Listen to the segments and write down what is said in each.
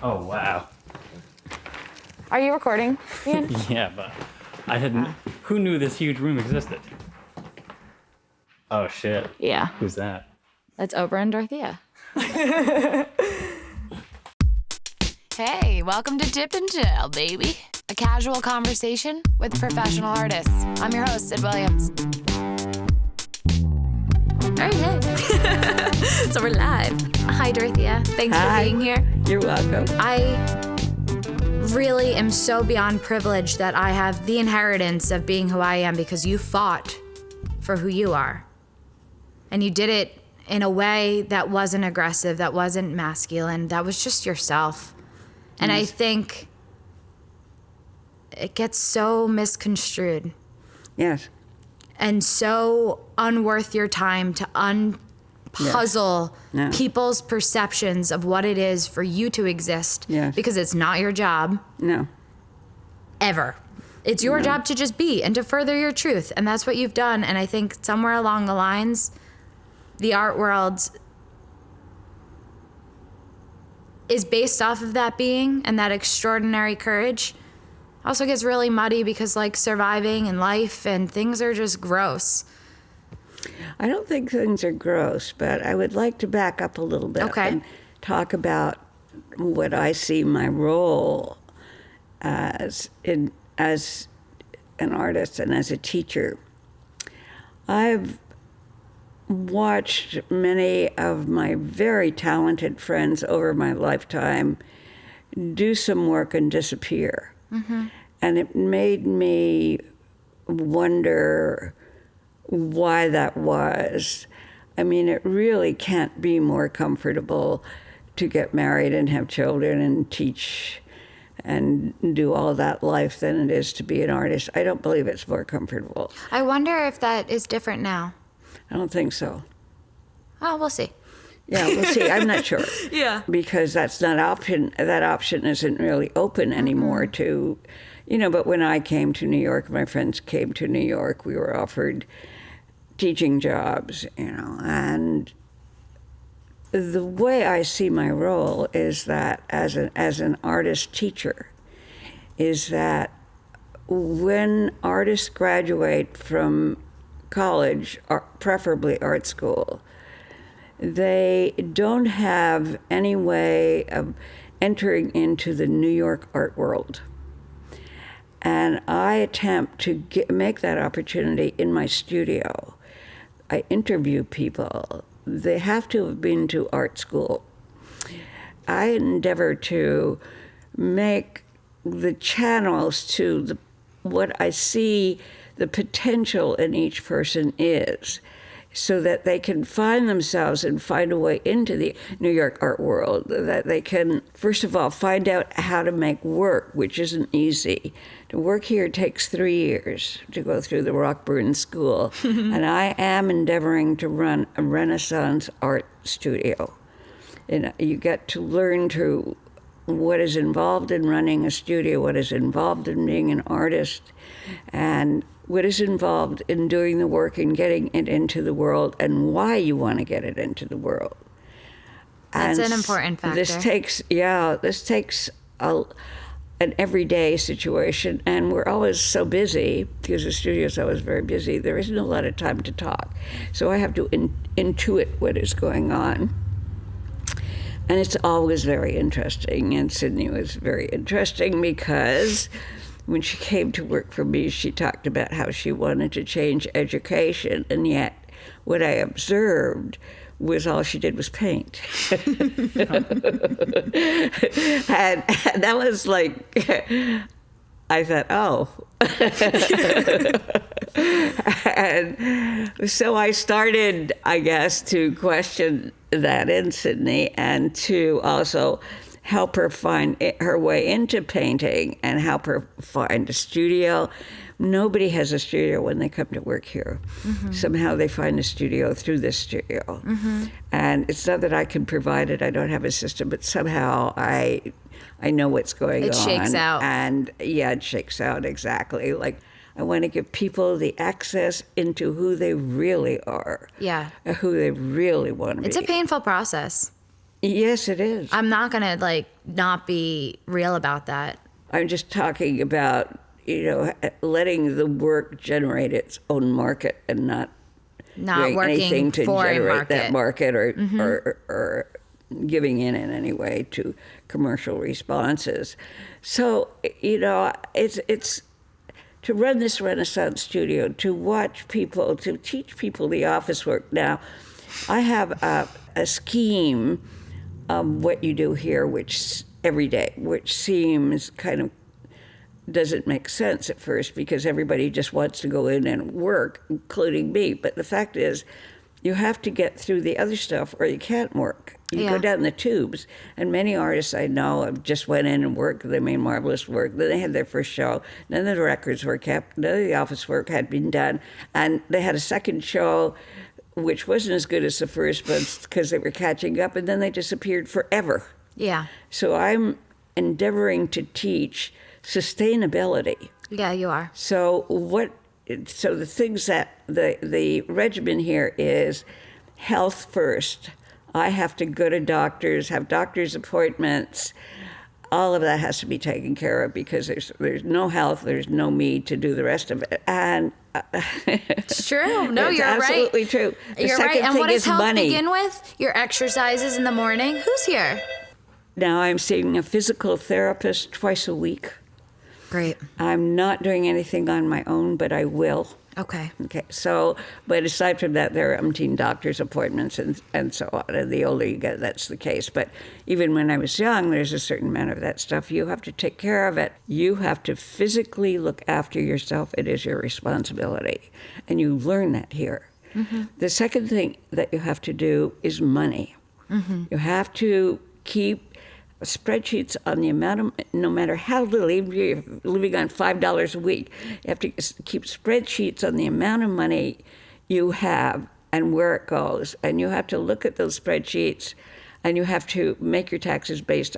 Oh, wow. Are you recording, Ian? Yeah, but I hadn't... Who knew this huge room existed? Oh, shit. Yeah. Who's that? That's Oprah and Dorothea. Hey, welcome to Dip and Chill, baby. A casual conversation with professional artists. I'm your host, Sid Williams. All right, hey. So we're live. Hi, Dorothea. Thanks for being here. You're welcome. I really am so beyond privileged that I have the inheritance of being who I am because you fought for who you are. And you did it in a way that wasn't aggressive, that wasn't masculine, that was just yourself. And I think it gets so misconstrued. Yes. And so unworth your time to unpuzzle people's perceptions of what it is for you to exist. Yes. Because it's not your job. No. Ever. It's your job to just be and to further your truth. And that's what you've done. And I think somewhere along the lines, the art world is based off of that being and that extraordinary courage. Also gets really muddy because like surviving and life and things are just gross. I don't think things are gross, but I would like to back up a little bit and talk about what I see my role as an artist and as a teacher. I've watched many of my very talented friends over my lifetime do some work and disappear. Mm-hmm. And it made me wonder why that was. I mean, it really can't be more comfortable to get married and have children and teach and do all that life than it is to be an artist. I don't believe it's more comfortable. I wonder if that is different now. I don't think so. Oh, we'll see. Yeah, we'll see. I'm not sure. Yeah. Because that's not option. That option isn't really open anymore to, but when I came to New York, my friends came to New York, we were offered teaching jobs, and the way I see my role is that as an artist teacher is that when artists graduate from college, or preferably art school, they don't have any way of entering into the New York art world. And I attempt to make that opportunity in my studio. I interview people. They have to have been to art school. I endeavor to make the channels to what I see the potential in each person is, so that they can find themselves and find a way into the New York art world, that they can, first of all, find out how to make work, which isn't easy. To work here takes 3 years to go through the Rockburne School, and I am endeavoring to run a Renaissance art studio. And you get to learn what is involved in running a studio, what is involved in being an artist, and what is involved in doing the work and getting it into the world, and why you want to get it into the world. That's an important factor. This takes an everyday situation, and we're always so busy, because the studio's always very busy, there isn't a lot of time to talk. So I have to intuit what is going on. And it's always very interesting, and Sydney was very interesting because when she came to work for me, she talked about how she wanted to change education, and yet what I observed was all she did was paint. And that was like, I thought, oh. And so I started, I guess, to question that in Sydney, and to also help her find her way into painting and help her find a studio. Nobody has a studio when they come to work here. Mm-hmm. Somehow they find a studio through this studio. Mm-hmm. And it's not that I can provide it, I don't have a system, but somehow I know what's going on. It shakes out. And yeah, it shakes out, exactly. Like, I want to give people the access into who they really are. Yeah. Who they really want to be. It's a painful process. Yes, it is. I'm not gonna like not be real about that. I'm just talking about, letting the work generate its own market and not doing working anything to for generate a that market. or giving in any way to commercial responses. So, it's to run this Renaissance studio, to watch people, to teach people the office work. Now, I have a scheme of what you do here, which every day, which seems kind of doesn't make sense at first because everybody just wants to go in and work, including me. But the fact is, you have to get through the other stuff or you can't work. You go down the tubes. And many artists I know have just went in and worked. They made marvelous work. Then they had their first show. None of the records were kept. None of the office work had been done. And they had a second show, which wasn't as good as the first, but because they were catching up. And then they disappeared forever. Yeah. So I'm endeavoring to teach sustainability. Yeah, you are. So the things that the regimen here is health first. I have to go to doctors, have doctor's appointments. All of that has to be taken care of because there's no health, there's no me to do the rest of it. And it's true. No, it's you're absolutely right. true. The You're second right. And thing what does is health money. begin with? Your exercises in the morning. Who's here? Now I'm seeing a physical therapist twice a week. Great. I'm not doing anything on my own, but I will. Okay. Okay, so, but aside from that, there are umpteen doctor's appointments and so on. And the older you get, that's the case. But even when I was young, there's a certain amount of that stuff. You have to take care of it. You have to physically look after yourself. It is your responsibility. And you learn that here. Mm-hmm. The second thing that you have to do is money. Mm-hmm. You have to keep spreadsheets on the amount of, no matter how little, even if you're living on $5 a week, you have to keep spreadsheets on the amount of money you have and where it goes. And you have to look at those spreadsheets and you have to make your taxes based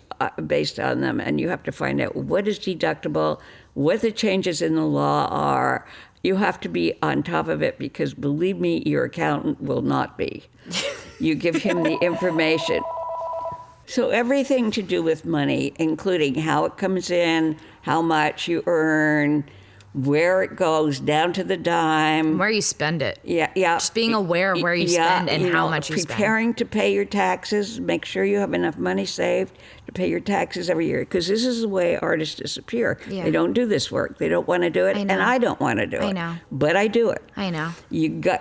on them. And you have to find out what is deductible, what the changes in the law are. You have to be on top of it because, believe me, your accountant will not be. You give him the information. So everything to do with money, including how it comes in, how much you earn, where it goes, down to the dime. Where you spend it. Yeah. Just being aware of where you spend and how much you spend. Preparing to pay your taxes, make sure you have enough money saved to pay your taxes every year. Because this is the way artists disappear. Yeah. They don't do this work. They don't want to do it, and I don't want to do it. I know. But I do it. I know.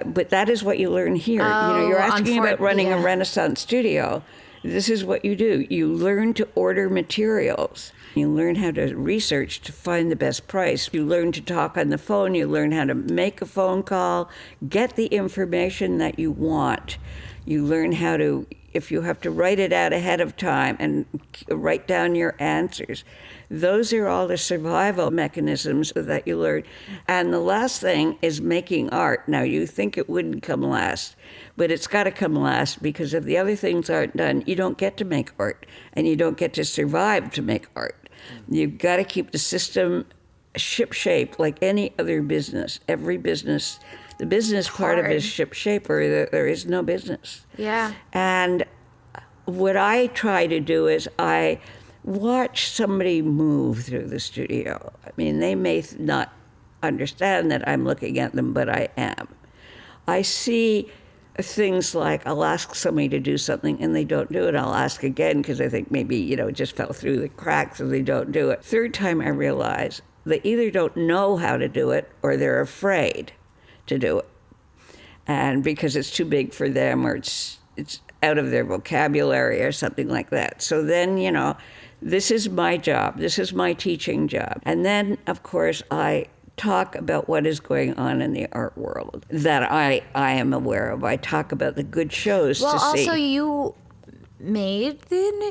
But that is what you learn here. You're asking about running a Renaissance studio. This is what you do. You learn to order materials. You learn how to research to find the best price. You learn to talk on the phone. You learn how to make a phone call, get the information that you want. You learn how to, if you have to write it out ahead of time and write down your answers. Those are all the survival mechanisms that you learn. And the last thing is making art. Now, you think it wouldn't come last, but it's got to come last because if the other things aren't done, you don't get to make art and you don't get to survive to make art. You've got to keep the system ship-shape like any other business. Every business, the business part of it is ship-shape or there is no business. Yeah. And what I try to do is I watch somebody move through the studio. I mean, they may not understand that I'm looking at them, but I am. I see things like I'll ask somebody to do something and they don't do it. I'll ask again because I think maybe, it just fell through the cracks and they don't do it. Third time I realize they either don't know how to do it or they're afraid to do it. And because it's too big for them or it's out of their vocabulary or something like that. So then, this is my job. This is my teaching job. And then, of course, I talk about what is going on in the art world that I am aware of. I talk about the good shows to see. Well, also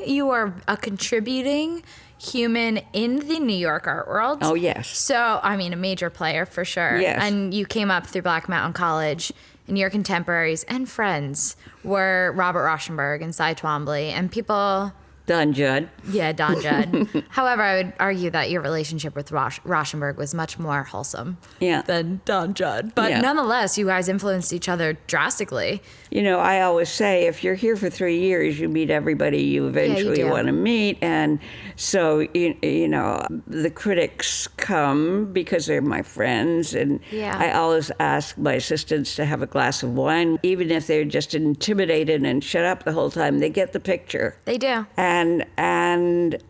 you are a contributing human in the New York art world. Oh, yes. So, a major player for sure. Yes. And you came up through Black Mountain College, and your contemporaries and friends were Robert Rauschenberg and Cy Twombly, and people Don Judd. Yeah, Don Judd. However, I would argue that your relationship with Rauschenberg was much more wholesome than Don Judd. But nonetheless, you guys influenced each other drastically. You know, I always say if you're here for 3 years, you meet everybody you eventually want to meet. And so, you know, the critics come because they're my friends. And I always ask my assistants to have a glass of wine. Even if they're just intimidated and shut up the whole time, they get the picture. They do. And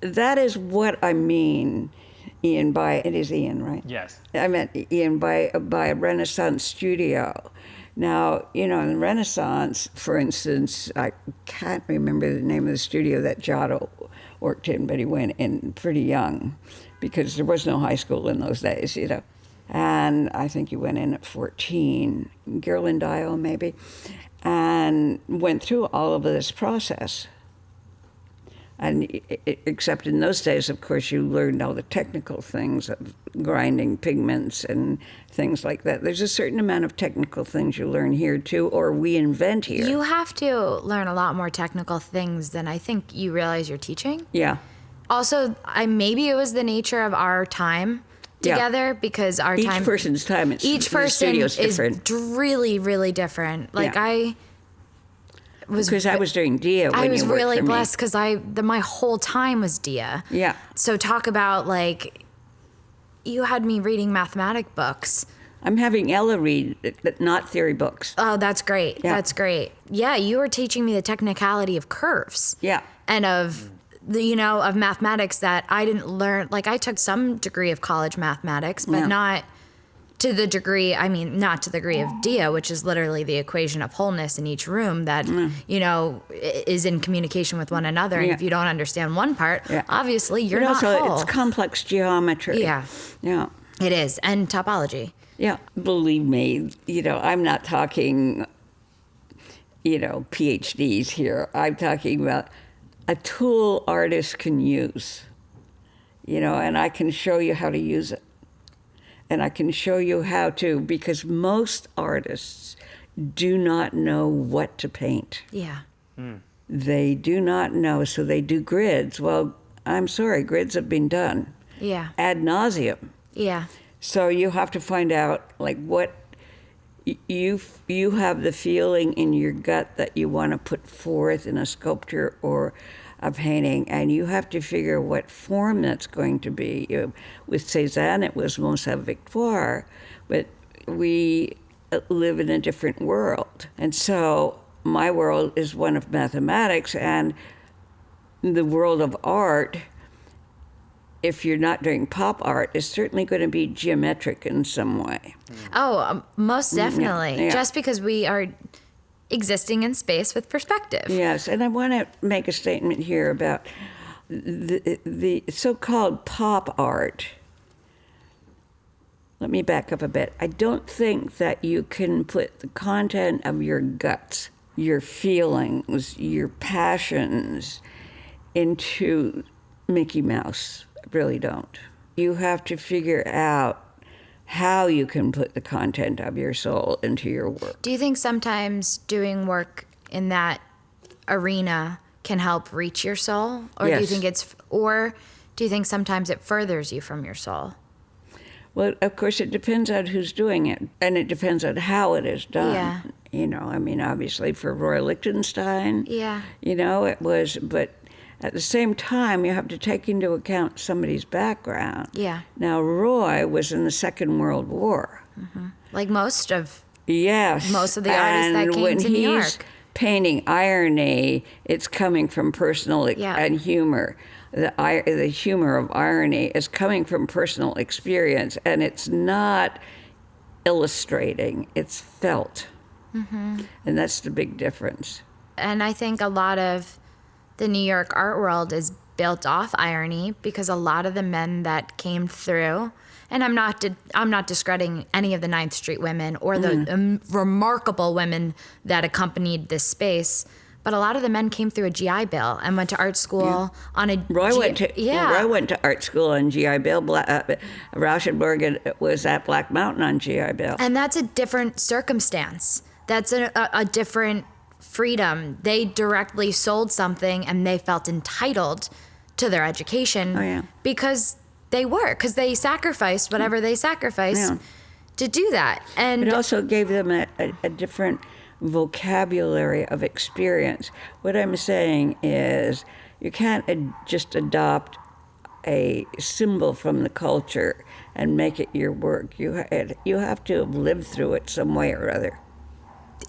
that is what I mean, Ian, by, it is Ian, right? Yes. I meant Ian by a Renaissance studio. Now, you know, in Renaissance, for instance, I can't remember the name of the studio that Giotto worked in, but he went in pretty young because there was no high school in those days, you know. And I think he went in at 14, Ghirlandaio maybe, and went through all of this process. And except in those days, of course, you learned all the technical things of grinding pigments and things like that. There's a certain amount of technical things you learn here, too, or we invent here. You have to learn a lot more technical things than I think you realize you're teaching. Yeah. Also, maybe it was the nature of our time together because our time... Each person's time, each person is really, really different. Like, because I was doing DIA when I was you worked really for me. blessed because my whole time was DIA. Yeah. So talk about, like, you had me reading mathematic books. I'm having Ella read, not theory books. Oh, that's great. Yeah. That's great. Yeah, you were teaching me the technicality of curves. Yeah. And of, of mathematics that I didn't learn. Like, I took some degree of college mathematics, but not to the degree, not to the degree of DIA, which is literally the equation of wholeness in each room that, is in communication with one another. And if you don't understand one part, obviously you're not whole. It's complex geometry. Yeah. Yeah. It is. And topology. Yeah. Believe me, I'm not talking, PhDs here. I'm talking about a tool artists can use, and I can show you how to use it. And I can show you how to, because most artists do not know what to paint. Yeah. They do not know, so they do grids. Well, I'm sorry, grids have been done. Yeah. Ad nauseum. Yeah. So you have to find out, like, what you have the feeling in your gut that you want to put forth in a sculpture or a painting, and you have to figure what form that's going to be. With Cézanne, it was Mont Saint-Victoire, but we live in a different world. And so my world is one of mathematics, and the world of art, if you're not doing pop art, is certainly going to be geometric in some way. Oh, most definitely. Yeah. Just because we are existing in space with perspective. Yes, and I want to make a statement here about the so-called pop art. Let me back up a bit. I don't think that you can put the content of your guts, your feelings, your passions into Mickey Mouse. I really don't. You have to figure out how you can put the content of your soul into your work. Do you think sometimes doing work in that arena can help reach your soul? Or Yes. do you think sometimes it furthers you from your soul? Well, of course, it depends on who's doing it, and it depends on how it is done. Yeah. Obviously for Roy Lichtenstein, Yeah. It was, but at the same time, you have to take into account somebody's background. Yeah. Now, Roy was in the Second World War. Like most of Yes. Most of the artists that And came when to New he's York. painting irony, it's coming from personal Yeah. and humor. The humor of irony is coming from personal experience, and it's not illustrating, it's felt. And that's the big difference. And I think a lot of the New York art world is built off irony because a lot of the men that came through, and I'm not discrediting any of the 9th Street women or the remarkable women that accompanied this space, but a lot of the men came through a GI Bill and went to art school on a Roy went to art school on GI Bill. Rauschenberg was at Black Mountain on GI Bill. And that's a different circumstance. That's a different freedom. They directly sold something and they felt entitled to their education because they sacrificed whatever they sacrificed to do that. And it also gave them a different vocabulary of experience. What I'm saying is you can't just adopt a symbol from the culture and make it your work. You have to have lived through it some way or other.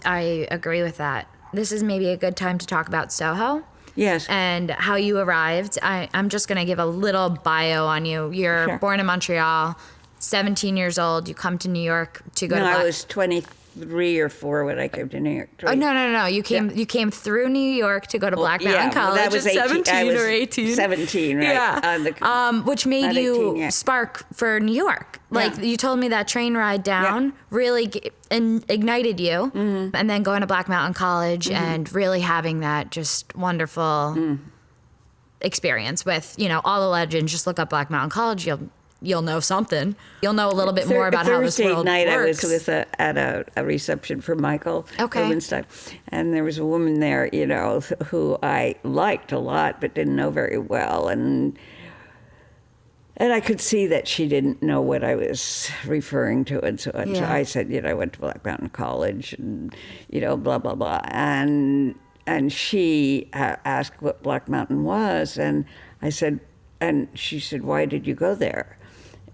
I agree with that. This is maybe a good time to talk about Soho. Yes. And how you arrived. I'm just going to give a little bio on you. You're born in Montreal, 17 years old. You come to New York to go to I was 23 or 4 when I came to New York. Oh, no. You came through New York to go to Black Mountain College that was at 18, 17 or 18. 17, right. Yeah. Which made you 18, spark for New York. Like, you told me that train ride down really ignited you. Mm-hmm. And then going to Black Mountain College and really having that just wonderful experience with, all the legends. Just look up Black Mountain College, you'll know something. You'll know a little bit more about how this world Thursday night works. I was at a reception for Michael Rubenstein, and there was a woman there, who I liked a lot but didn't know very well, and I could see that she didn't know what I was referring to, and so on. So I said, I went to Black Mountain College, and blah blah blah, and she asked what Black Mountain was, and I said, and she said, why did you go there?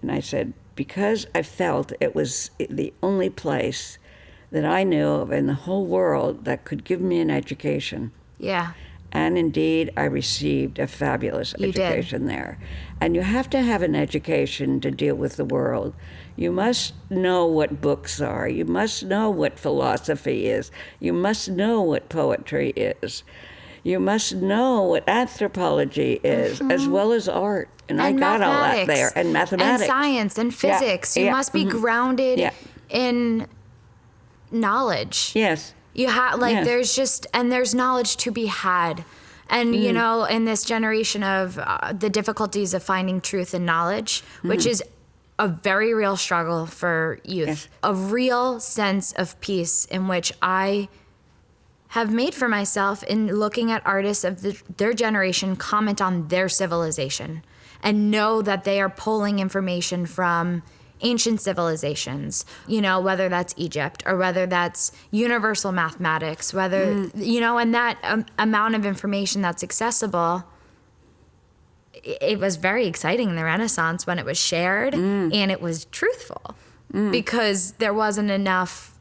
And I said, because I felt it was the only place that I knew of in the whole world that could give me an education. Yeah. And indeed, I received a fabulous education there. And you have to have an education to deal with the world. You must know what books are. You must know what philosophy is. You must know what poetry is. You must know what anthropology is, as well as art. And I got all that there. And mathematics. And science and physics. You must be grounded in knowledge. Yes. You have, there's knowledge to be had. And, in this generation of the difficulties of finding truth and knowledge, which is a very real struggle for youth, a real sense of peace in which I have made for myself in looking at artists of their generation comment on their civilization and know that they are pulling information from ancient civilizations, whether that's Egypt or whether that's universal mathematics, whether, and that amount of information that's accessible. It was very exciting in the Renaissance when it was shared and it was truthful because there wasn't enough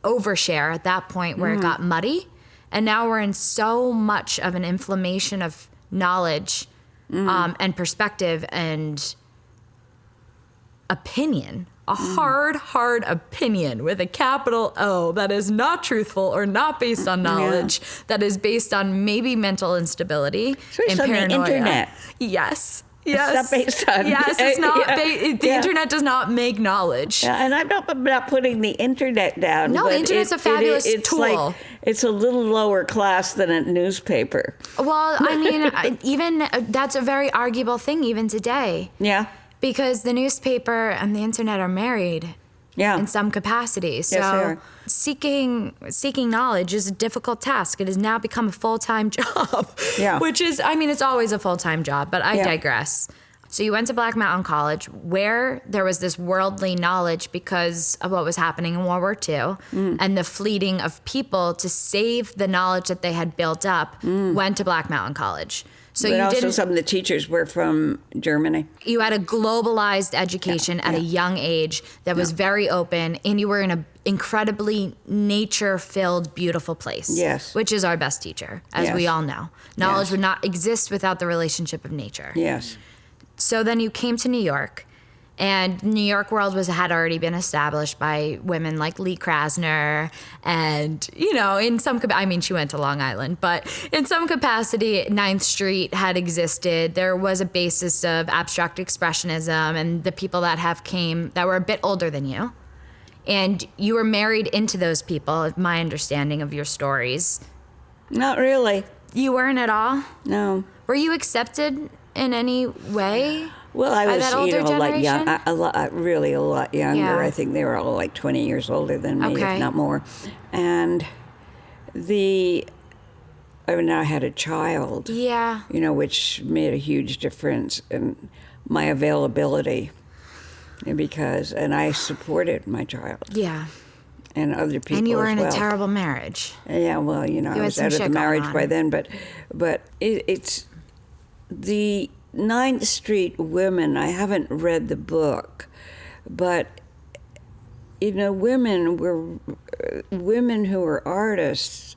overshare at that point where it got muddy. And now we're in so much of an inflammation of knowledge and perspective and opinion, a hard opinion with a capital O that is not truthful or not based on knowledge, that is based on maybe mental instability and paranoia. On the internet. Yes. It's not based on... Yes, it's not. The internet does not make knowledge. Yeah, and I'm not putting the internet down. No, the internet's a fabulous tool. It's a little lower class than a newspaper. Well, I mean, even that's a very arguable thing even today. Yeah. Because the newspaper and the internet are married. Yeah. In some capacity. So yes, they are. Seeking knowledge is a difficult task. It has now become a full-time job. Yeah. Which is, it's always a full-time job, but I digress. So you went to Black Mountain College where there was this worldly knowledge because of what was happening in World War II and the fleeting of people to save the knowledge that they had built up went to Black Mountain College. So but also some of the teachers were from Germany. You had a globalized education at a young age that was very open, and you were in an incredibly nature-filled, beautiful place. Yes. Which is our best teacher, as we all know. Knowledge would not exist without the relationship of nature. Yes. So then you came to New York, and New York world had already been established by women like Lee Krasner, and in some she went to Long Island, but in some capacity, 9th Street had existed. There was a basis of abstract expressionism, and the people that came that were a bit older than you, and you were married into those people. My understanding of your stories. Not really. You weren't at all? No. Were you accepted in any way? Well, I was, like young, really a lot younger. Yeah. I think they were all like 20 years older than me, if not more. And I had a child. Yeah. Which made a huge difference in my availability, and I supported my child. Yeah. And other people. And you were as in well. a terrible marriage. Yeah, well, I was out of the marriage by then, but it's the 9th Street Women. I haven't read the book, but women who were artists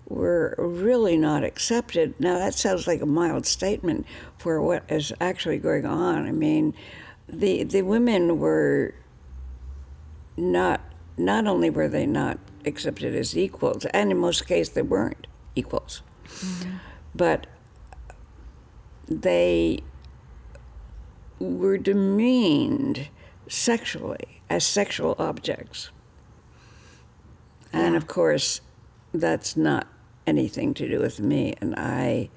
were really not accepted. Now that sounds like a mild statement for what is actually going on. I mean, the women were not only were they not accepted as equals, and in most cases they weren't equals, but they were demeaned sexually as sexual objects. And of course, that's not anything to do with me, and I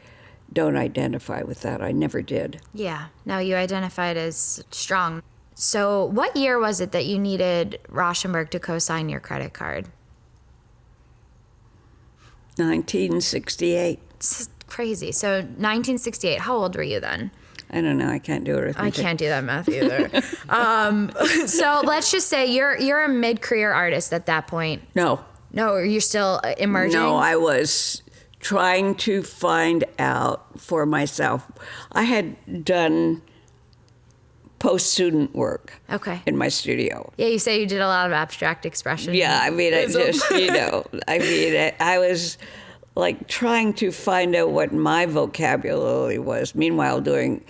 don't identify with that. I never did. Yeah. No, you identified as strong. So what year was it that you needed Rauschenberg to co-sign your credit card? 1968. It's crazy. So 1968, how old were you then? I don't know. I can't do arithmetic. I can't do that math either. So let's just say you're a mid-career artist at that point. No. No, you're still emerging? No, I was trying to find out for myself. I had done post-student work in my studio. Yeah, you say you did a lot of abstract expression. Yeah, I mean, I was like trying to find out what my vocabulary was, meanwhile doing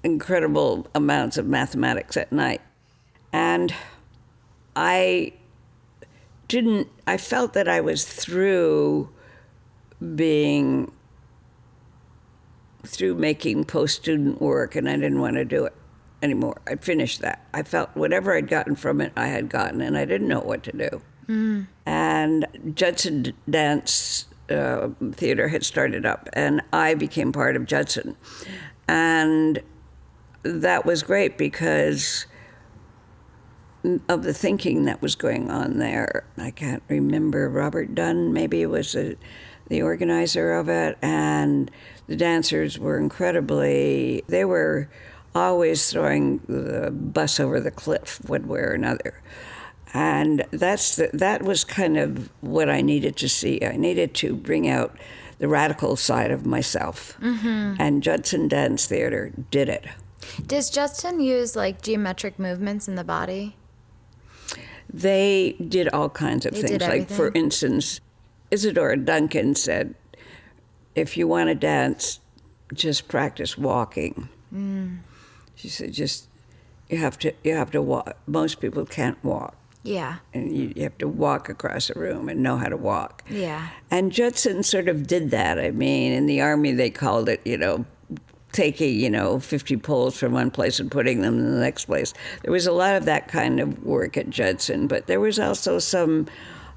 incredible amounts of mathematics at night. And I felt that I was through making post-student work, and I didn't want to do it anymore. I'd finished that. I felt whatever I'd gotten from it, I had gotten, and I didn't know what to do. And Judson Dance Theater had started up, and I became part of Judson. And that was great because of the thinking that was going on there. I can't remember, Robert Dunn maybe was the organizer of it, and the dancers were they were always throwing the bus over the cliff one way or another. And that was kind of what I needed to see. I needed to bring out the radical side of myself. And Judson Dance Theater did it. Does Judson use like geometric movements in the body? They did all kinds of things. Like, for instance, Isadora Duncan said, if you want to dance, just practice walking. She said, you have to walk. Most people can't walk. Yeah. And you have to walk across a room and know how to walk. Yeah. And Judson sort of did that. I mean, in the Army, they called it, taking, 50 poles from one place and putting them in the next place. There was a lot of that kind of work at Judson, but there was also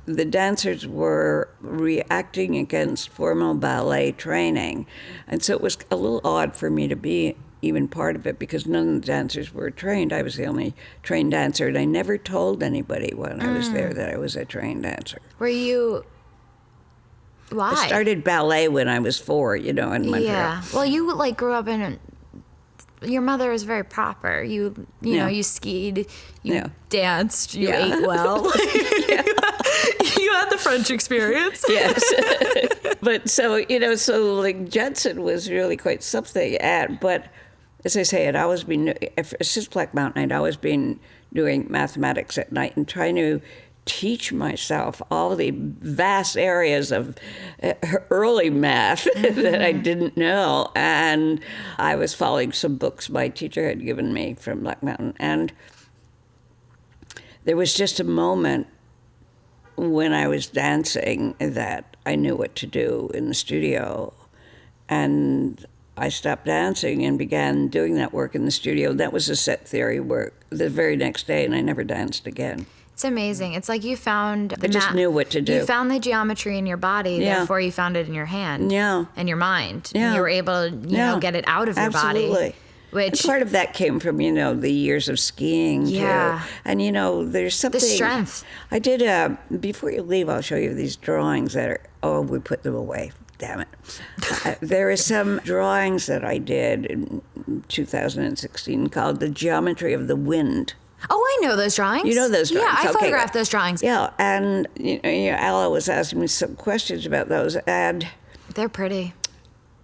the dancers were reacting against formal ballet training. And so it was a little odd for me to be even part of it because none of the dancers were trained. I was the only trained dancer, and I never told anybody when I was there that I was a trained dancer. Were you... Why? I started ballet when I was 4, in Montreal. Yeah. Well, you grew up in your mother was very proper. You you skied, you danced, you ate well. You had the French experience. Yes. But so Judson was really quite something. But as I say, I'd always been, since Black Mountain, I'd always been doing mathematics at night and trying to teach myself all the vast areas of early math that I didn't know. And I was following some books my teacher had given me from Black Mountain. And there was just a moment when I was dancing that I knew what to do in the studio. And I stopped dancing and began doing that work in the studio. That was the set theory work the very next day, and I never danced again. It's amazing. It's like you found... I just knew what to do. You found the geometry in your body, therefore you found it in your hand and your mind. You were able to, get it out of your body. Absolutely. And part of that came from, the years of skiing, too. And, there's something... The strength. I did, before you leave, I'll show you these drawings that are Oh, we put them away. Damn it. There are some drawings that I did in 2016 called The Geometry of the Wind. Oh, I know those drawings. You know those drawings? Yeah, I Okay, photographed good. those drawings. Yeah, and Alla was asking me some questions about those. And, They're pretty.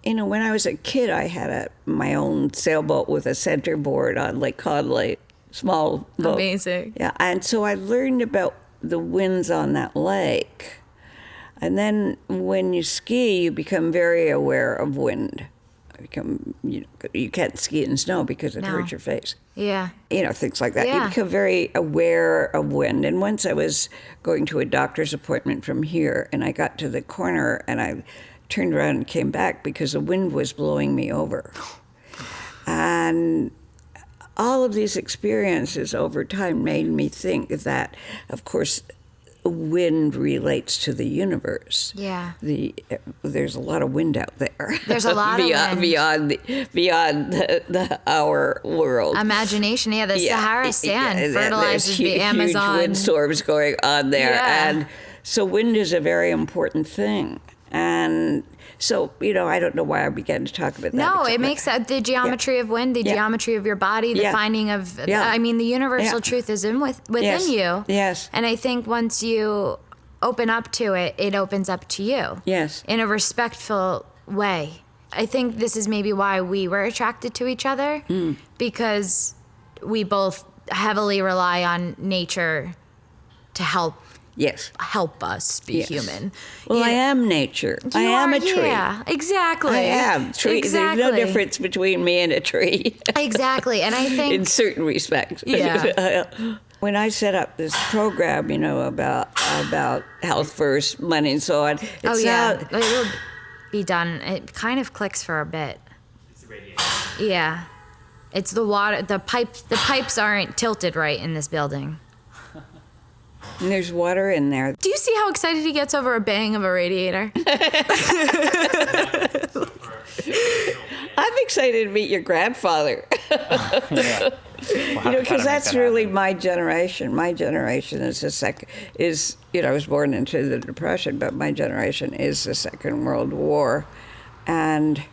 when I was a kid, I had my own sailboat with a centerboard on Lake Conley, small boat. Amazing. Yeah, and so I learned about the winds on that lake. And then when you ski, you become very aware of wind. You can't ski in snow because it hurts your face. Yeah. Things like that. Yeah. You become very aware of wind. And once I was going to a doctor's appointment from here, and I got to the corner, and I turned around and came back because the wind was blowing me over. And all of these experiences over time made me think that, of course, wind relates to the universe. Yeah. There's a lot of wind out there. There's a lot of wind. Beyond our world. Imagination, yeah. The Sahara sand fertilizes the Amazon. Huge windstorms going on there. Yeah. And so wind is a very important thing. And so, I don't know why I began to talk about that. No, it makes the geometry of wind, the geometry of your body, the finding of, I mean, the universal truth is within you. Yes. And I think once you open up to it, it opens up to you. Yes. In a respectful way. I think this is maybe why we were attracted to each other, because we both heavily rely on nature to help us be human. Well, I am nature. I am a tree. Yeah, exactly. I am. Tree. Exactly. There's no difference between me and a tree. Exactly. And I think in certain respects. Yeah. When I set up this program, about health first, money and so on. It will be done. It kind of clicks for a bit. It's the radiation. Yeah. It's the water. The pipes aren't tilted right in this building. And there's water in there. Do you see how excited he gets over a bang of a radiator? I'm excited to meet your grandfather. Yeah. Because that's really my generation. My generation is I was born into the Depression, but my generation is the Second World War. And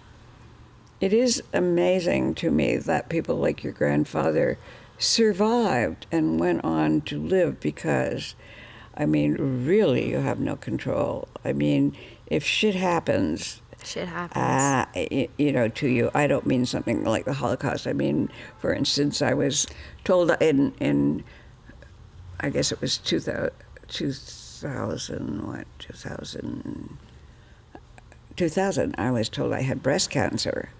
it is amazing to me that people like your grandfather survived and went on to live because, really, you have no control. If shit happens, to you, I don't mean something like the Holocaust. For instance, I was told in I guess it was 2000, I was told I had breast cancer.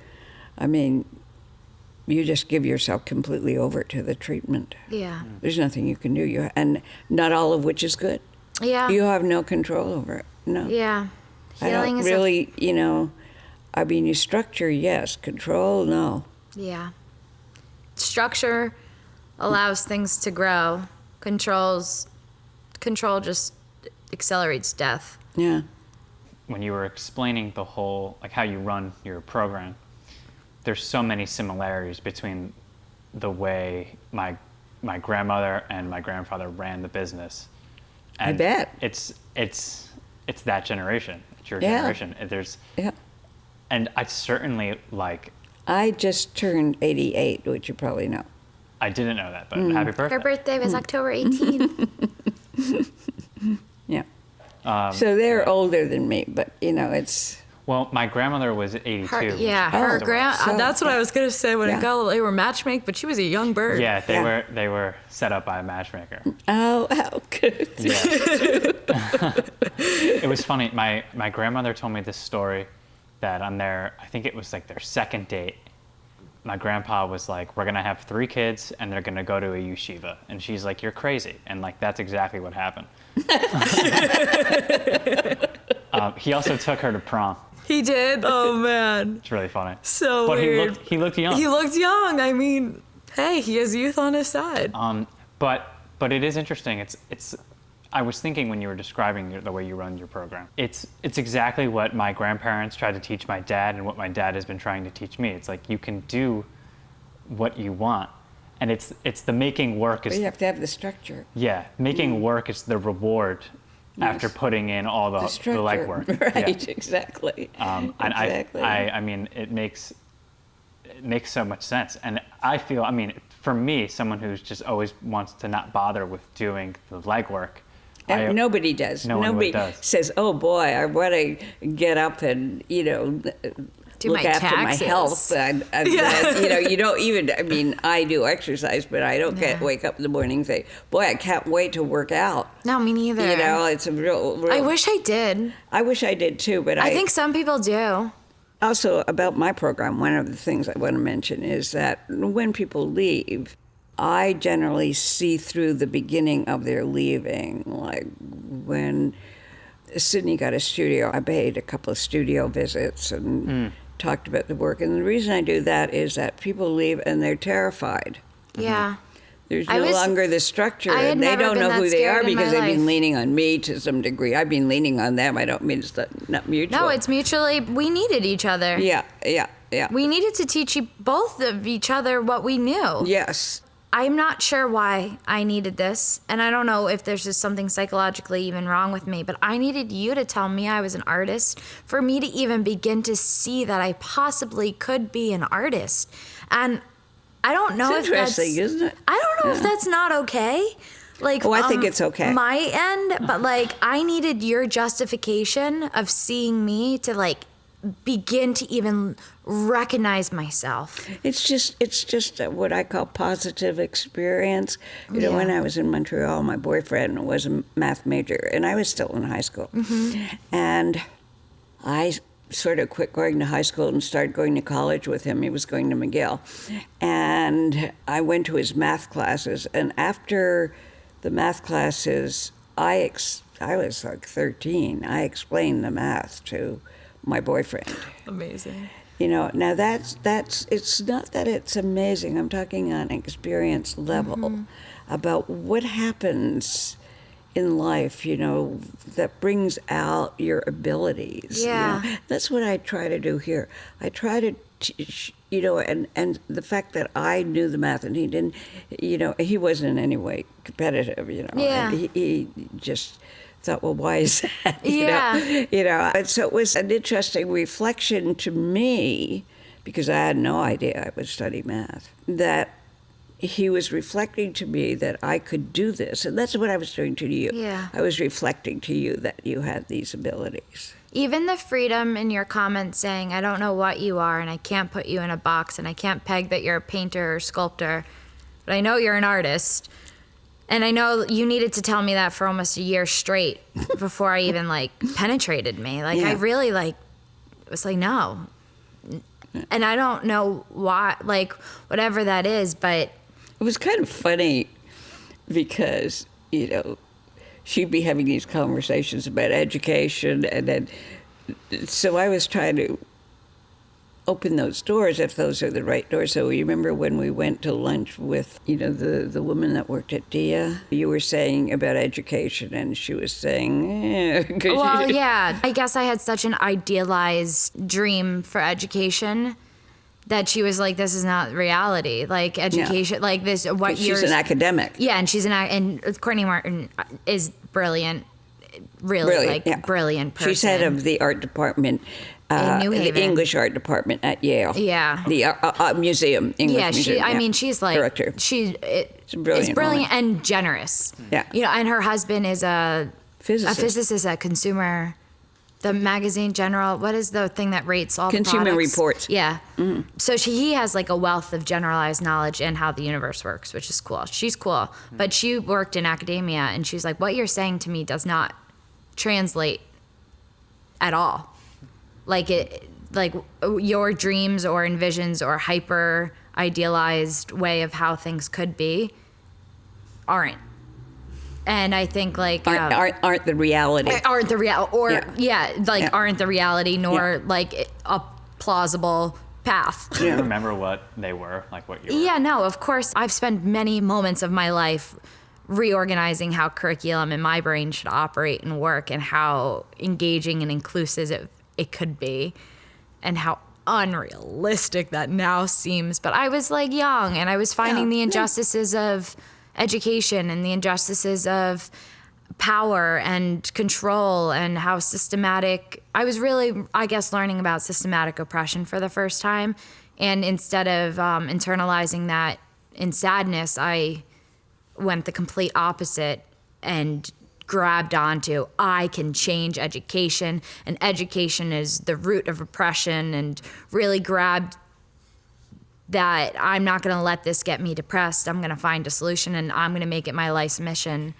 You just give yourself completely over to the treatment. Yeah. There's nothing you can do. And not all of which is good. Yeah. You have no control over it. No. Yeah. Healing is really, you structure, yes. Control, no. Yeah. Structure allows things to grow. Control just accelerates death. Yeah. When you were explaining the whole, how you run your program, there's so many similarities between the way my grandmother and my grandfather ran the business. And I bet. It's that generation. It's your generation. And I certainly I just turned 88, which you probably know. I didn't know that, but happy birthday. Her birthday was October 18th. Yeah. So they're older than me, but it's... Well, my grandmother was 82. Her that's what I was gonna say when they were matchmaking, but she was a young bird. Yeah, they were set up by a matchmaker. Oh, how good! Yeah. It was funny. My grandmother told me this story that on I think it was their second date. My grandpa was like, "We're gonna have 3 kids, and they're gonna go to a yeshiva," and she's like, "You're crazy," and that's exactly what happened. He also took her to prom. He did? Oh, man. It's really funny. So weird. He looked young. He looked young. Hey, he has youth on his side. But it is interesting. It's. I was thinking when you were describing the way you run your program, it's exactly what my grandparents tried to teach my dad and what my dad has been trying to teach me. It's you can do what you want, and it's the making work is. But you have to have the structure. Yeah, making work is the reward after putting in all the structure. legwork. Right, Yeah. exactly. And exactly. I mean, it makes so much sense. And I feel, I mean, for me, someone who's just always wants to not bother with doing the legwork. And nobody does. Nobody does. Says, "Oh boy, I want to get up and Do look my after my taxes." health." And you don't even. I mean, I do exercise, but I don't wake up in the morning and say, "Boy, I can't wait to work out." No, me neither. It's a real. I wish I did. I wish I did too, but I think some people do. Also, about my program, one of the things I want to mention is that when people leave, I generally see through the beginning of their leaving. Like when Sydney got a studio, I paid a couple of studio visits and talked about the work. And the reason I do that is that people leave and they're terrified. Yeah. There's no longer the structure, I had and they never don't been know that who they are scared in my because they've been life. leaning on me to some degree. I've been leaning on them. I don't mean it's not mutual. No, it's mutually, we needed each other. Yeah. We needed to teach both of each other what we knew. Yes. I'm not sure why I needed this, and I don't know if there's just something psychologically even wrong with me, but I needed you to tell me I was an artist for me to even begin to see that I possibly could be an artist. And I don't know It's if that's... interesting, isn't it? I don't know if that's not okay. Like, I think it's okay. My end, but like, I needed your justification of seeing me to like begin to even recognize myself. It's just what I call positive experience. You know, when I was in Montreal, my boyfriend was a math major, and I was still in high school. And I sort of quit going to high school and started going to college with him. He was going to McGill. And I went to his math classes, and after the math classes, I was like 13. I explained the math to my boyfriend. Amazing. You know, now that's it's not that it's amazing. I'm talking on an experience level about what happens in life, you know, that brings out your abilities. Yeah. You know? That's what I try to do here. I try to teach, you know, and the fact that I knew the math and he didn't, you know, he wasn't in any way competitive, you know. Yeah. He just thought, well, why is that? Yeah. You know, and so it was an interesting reflection to me, because I had no idea I would study math, that he was reflecting to me that I could do this. And that's what I was doing to you. Yeah. I was reflecting to you that you had these abilities. Even the freedom in your comments saying, I don't know what you are and I can't put you in a box and I can't peg that you're a painter or sculptor, but I know you're an artist. And I know you needed to tell me that for almost a year straight before I even like penetrated me. Like I really like was like, no. And I don't know why, like whatever that is, but it was kind of funny because, you know, she'd be having these conversations about education, and then so I was trying to open those doors, if those are the right doors. So you remember when we went to lunch with, you know, the woman that worked at DIA? You were saying about education, and she was saying, well, yeah. I guess I had such an idealized dream for education that she was like, this is not reality. Like education, like this, what she's an academic. Yeah, and she's and Courtney Martin is brilliant, really brilliant person. She's head of the art department, in New Haven. the English art department at Yale. Yeah. The museum, English museum. I mean, she's like, director. She's a brilliant brilliant and generous. Yeah. You know, and her husband is a physicist, a consumer, the magazine General, what is the thing that rates all Consumer the products? Reports. Yeah. So he has like a wealth of generalized knowledge in how the universe works, which is cool. She's cool. But she worked in academia, and she's like, what you're saying to me does not translate at all. Like your dreams or envisions or hyper idealized way of how things could be aren't. And I think like aren't the reality. Aren't the real or aren't the reality nor like a plausible path. Do you remember what they were, like what you were? Yeah, no, of course. I've spent many moments of my life reorganizing how curriculum in my brain should operate and work, and how engaging and inclusive it could be, and how unrealistic that now seems. But I was like young, and I was finding the injustices of education and the injustices of power and control and how systematic. I was really, I guess, learning about systematic oppression for the first time. And instead of internalizing that in sadness, I went the complete opposite and grabbed onto, I can change education, and education is the root of oppression, and really grabbed that I'm not going to let this get me depressed. I'm going to find a solution, and I'm going to make it my life's mission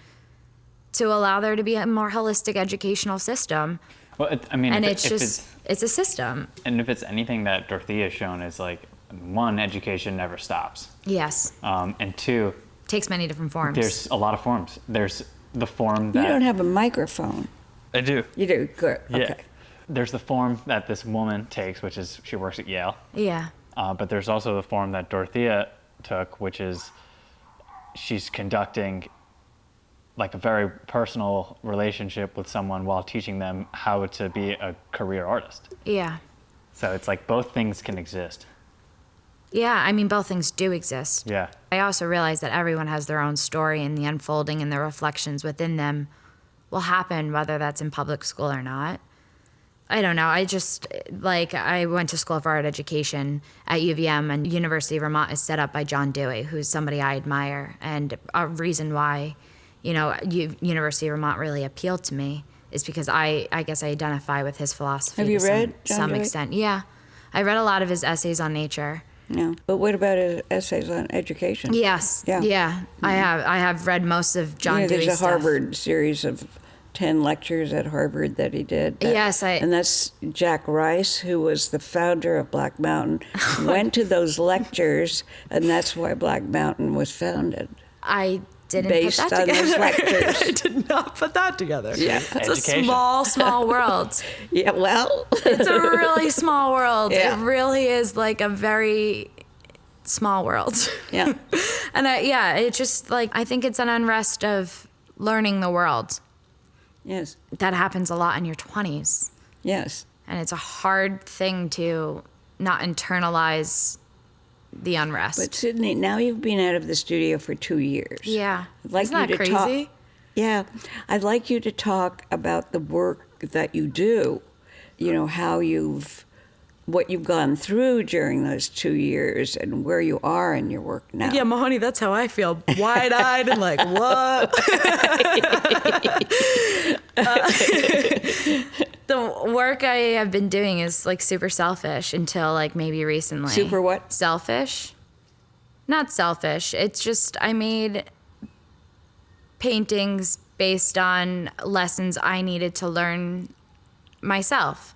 to allow there to be a more holistic educational system. Well, I mean, And if it's a system. and if it's anything that Dorothea has shown is like, one, education never stops. Yes. And two, Takes many different forms. there's a lot of forms. There's the form that You don't have a microphone. I do. You do? Good. Yeah. Okay. There's the form that this woman takes, which is she works at Yale. Yeah. But there's also the form that Dorothea took, which is she's conducting like a very personal relationship with someone while teaching them how to be a career artist. Yeah. So it's like both things can exist. Yeah, I mean, both things do exist. Yeah. I also realize that everyone has their own story, and the unfolding and the reflections within them will happen whether that's in public school or not. I don't know. I just, like, I went to School of Art Education at UVM, and University of Vermont is set up by John Dewey, who's somebody I admire. And a reason why, you know, University of Vermont really appealed to me is because I guess I identify with his philosophy. Have you to read John some Dewey? extent. Yeah. I read a lot of his essays on nature. No. But what about his essays on education? Yes. Yeah. Yeah. I have read most of John Dewey's There's a stuff. Harvard series of 10 lectures at Harvard that he did. Yes, and that's Jack Rice, who was the founder of Black Mountain, went to those lectures, and that's why Black Mountain was founded. I didn't Based put that on those together. lectures. I did not put that together. Yeah. It's a Education. small world. Yeah, well. It's a really small world. Yeah. It really is like a very small world. Yeah. And it's just like, I think it's an unrest of learning the world Yes. that happens a lot in your 20s. Yes. And it's a hard thing to not internalize the unrest. But Sydney, now you've been out of the studio for 2 years. Yeah. I'd like Isn't that you to crazy? talk. Yeah. I'd like you to talk about the work that you do. You know, what you've gone through during those 2 years and where you are in your work now. Yeah, Mahoney, that's how I feel. Wide-eyed and like, what? The work I have been doing is like super selfish until like maybe recently. Super what? Selfish. Not selfish. It's just I made paintings based on lessons I needed to learn myself.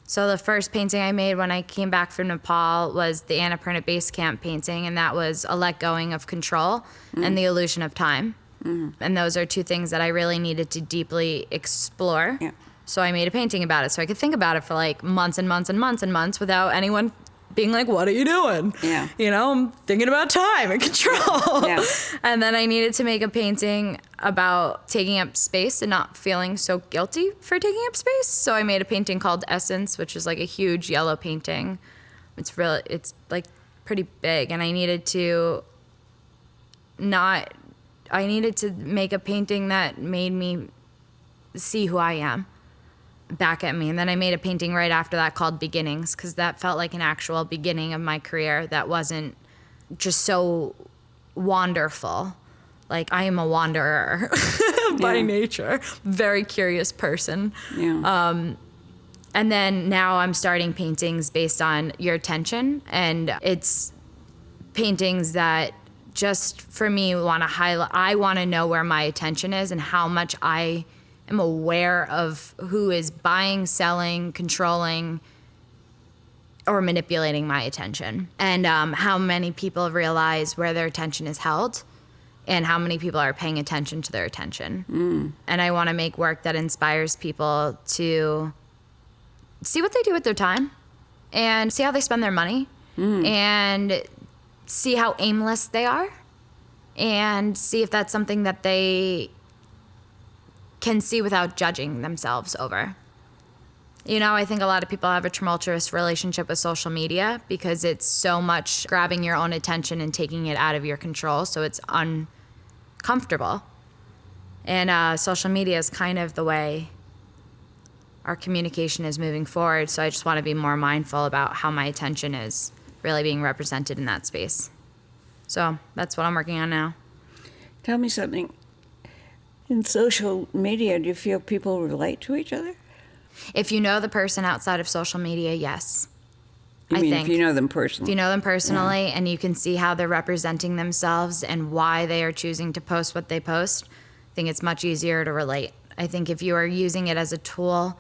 So the first painting I made when I came back from Nepal was the Annapurna Base Camp painting, and that was a let going of control and the illusion of time. And those are two things that I really needed to deeply explore. Yeah. So I made a painting about it so I could think about it for like months and months and months and months without anyone being like, what are you doing? Yeah. You know, I'm thinking about time and control. Yeah. And then I needed to make a painting about taking up space and not feeling so guilty for taking up space. So I made a painting called Essence, which is like a huge yellow painting. It's like pretty big. And I needed to make a painting that made me see who I am back at me. And then I made a painting right after that called Beginnings, because that felt like an actual beginning of my career that wasn't just so wonderful. Like, I am a wanderer by nature, very curious person. Yeah. And then now I'm starting paintings based on your attention, and it's paintings that just for me want to highlight. I want to know where my attention is and how much I am aware of who is buying, selling, controlling, or manipulating my attention, and how many people realize where their attention is held and how many people are paying attention to their attention. And I want to make work that inspires people to see what they do with their time and see how they spend their money and see how aimless they are and see if that's something that they can see without judging themselves over. You know, I think a lot of people have a tumultuous relationship with social media because it's so much grabbing your own attention and taking it out of your control, so it's uncomfortable. And social media is kind of the way our communication is moving forward. So I just want to be more mindful about how my attention is really being represented in that space. So that's what I'm working on now. Tell me something. In social media, do you feel people relate to each other? If you know the person outside of social media, yes. You I mean think. if you know them personally? If you know them personally and you can see how they're representing themselves and why they are choosing to post what they post, I think it's much easier to relate. I think if you are using it as a tool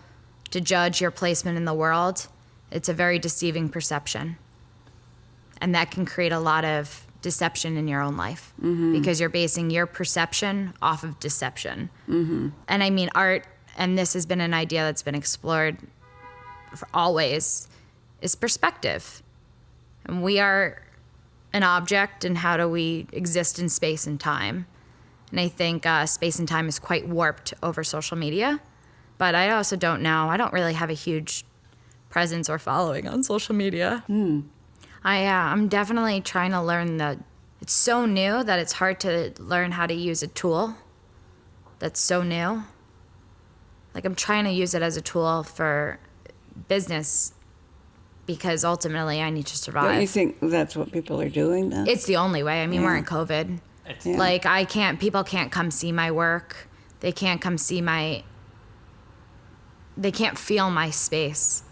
to judge your placement in the world, it's a very deceiving perception. And that can create a lot of deception in your own life because you're basing your perception off of deception. And I mean, art, and this has been an idea that's been explored for always, is perspective. And we are an object, and how do we exist in space and time? And I think space and time is quite warped over social media. But I also don't know. I don't really have a huge presence or following on social media. I'm definitely trying to learn it's so new that it's hard to learn how to use a tool that's so new. Like, I'm trying to use it as a tool for business because ultimately I need to survive. Don't you think that's what people are doing now? It's the only way. I mean, we're in COVID. Yeah. Like, people can't come see my work. They can't come see they can't feel my space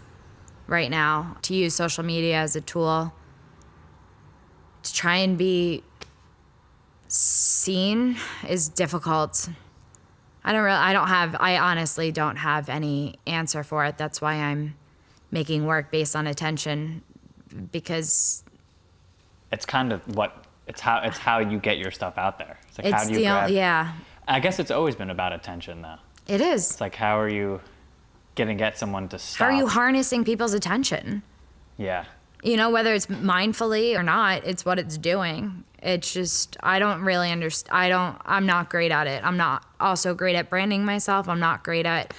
right now. To use social media as a tool to try and be seen is difficult. I honestly don't have any answer for it. That's why I'm making work based on attention, because It's kind of it's how you get your stuff out there. It's like, how do you grab? Yeah, I guess it's always been about attention, though. it is. It's like, how are you gonna get someone to stop? How are you harnessing people's attention? Yeah. You know, whether it's mindfully or not, it's what it's doing. It's just, I don't really understand. I'm not great at it. I'm not also great at branding myself. I'm not great at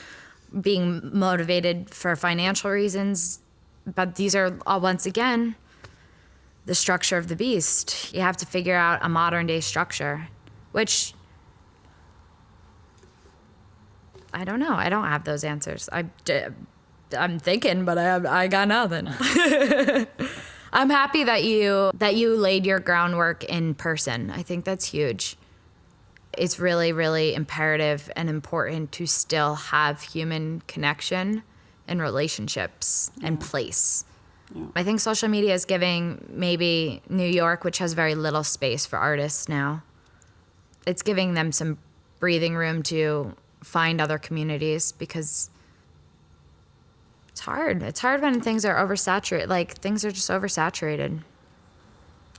being motivated for financial reasons. But these are all, once again, the structure of the beast. You have to figure out a modern day structure, which I don't know. I don't have those answers. I'm thinking, but I got nothing. I'm happy that you laid your groundwork in person. I think that's huge. It's really, really imperative and important to still have human connection and relationships and place. Yeah. I think social media is giving maybe New York, which has very little space for artists now, it's giving them some breathing room to find other communities, because it's hard. It's hard when things are oversaturated. Like, things are just oversaturated.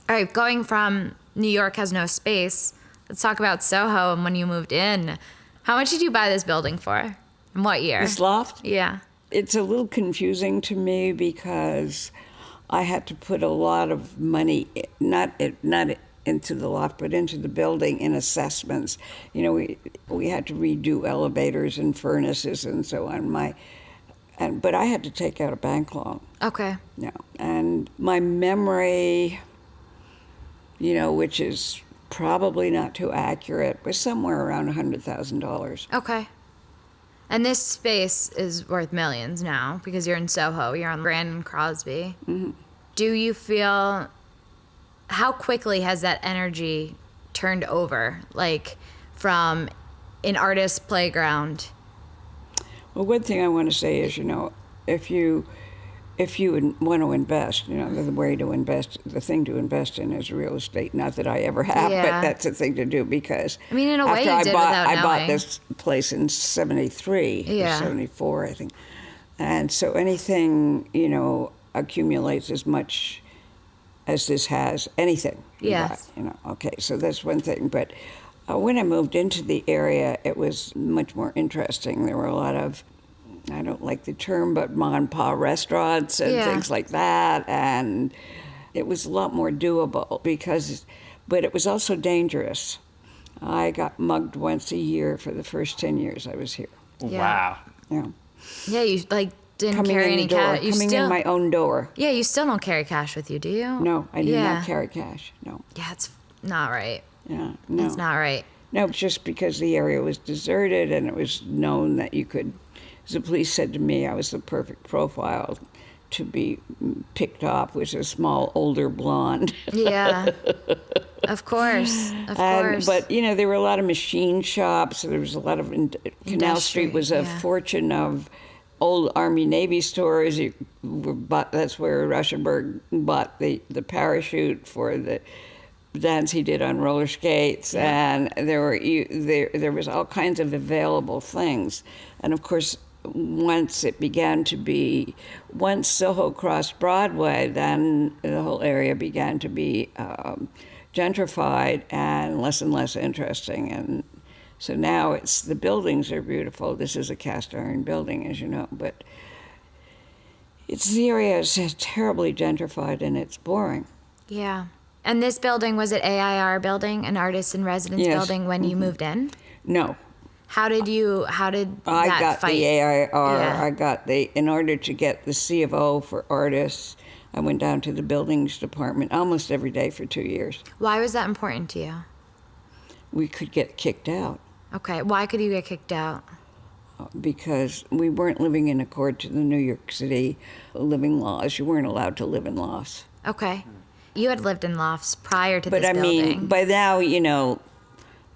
All right, going from New York has no space, let's talk about Soho and when you moved in. How much did you buy this building for? And what year? This loft? Yeah. It's a little confusing to me because I had to put a lot of money, not into the loft, but into the building in assessments. You know, we had to redo elevators and furnaces and so on. But I had to take out a bank loan. Okay. Yeah, and my memory, you know, which is probably not too accurate, was somewhere around $100,000. Okay. And this space is worth millions now because you're in Soho. You're on Grand and Crosby. Mm-hmm. Do you feel, how quickly has that energy turned over, like from an artist's playground? Well, one thing I want to say is, you know, if you want to invest, you know, the way to invest, the thing to invest in is real estate. Not that I ever have, but that's the thing to do, because I mean, in a way, after you did without knowing. I bought this place in 73, or 74, I think. And so anything, you know, accumulates as much as this has, anything. Yes. You know, okay, so that's one thing. But when I moved into the area, it was much more interesting. There were a lot of, I don't like the term, but ma and pa restaurants and things like that. And it was a lot more doable but it was also dangerous. I got mugged once a year for the first 10 years I was here. Yeah. Wow. Yeah. Yeah, you didn't Coming carry in any the door, cash. coming in my own door. Yeah, you still don't carry cash with you, do you? No, I do not carry cash, no. Yeah, it's not right. Yeah, no. It's not right. No, just because the area was deserted and it was known that you could, as the police said to me, I was the perfect profile to be picked off, was a small, older blonde. Yeah. Of course. Of course. But, you know, there were a lot of machine shops. There was a lot of, Canal Street was a fortune of old Army Navy stores. That's where Rauschenberg bought the parachute for the dance he did on roller skates, and there was all kinds of available things. And of course, once Soho crossed Broadway, then the whole area began to be gentrified and less interesting. And so now the buildings are beautiful. This is a cast iron building, as you know, but the area is terribly gentrified and it's boring. Yeah. And this building, was it AIR building, an artist in residence building, when you moved in? No. How did I got fight? the AIR. Yeah. In order to get the C of O for artists, I went down to the buildings department almost every day for 2 years. Why was that important to you? We could get kicked out. Okay. Why could you get kicked out? Because we weren't living in accord to the New York City living laws. You weren't allowed to live in lofts. Okay. You had lived in lofts prior to this But I building. mean, by now, you know,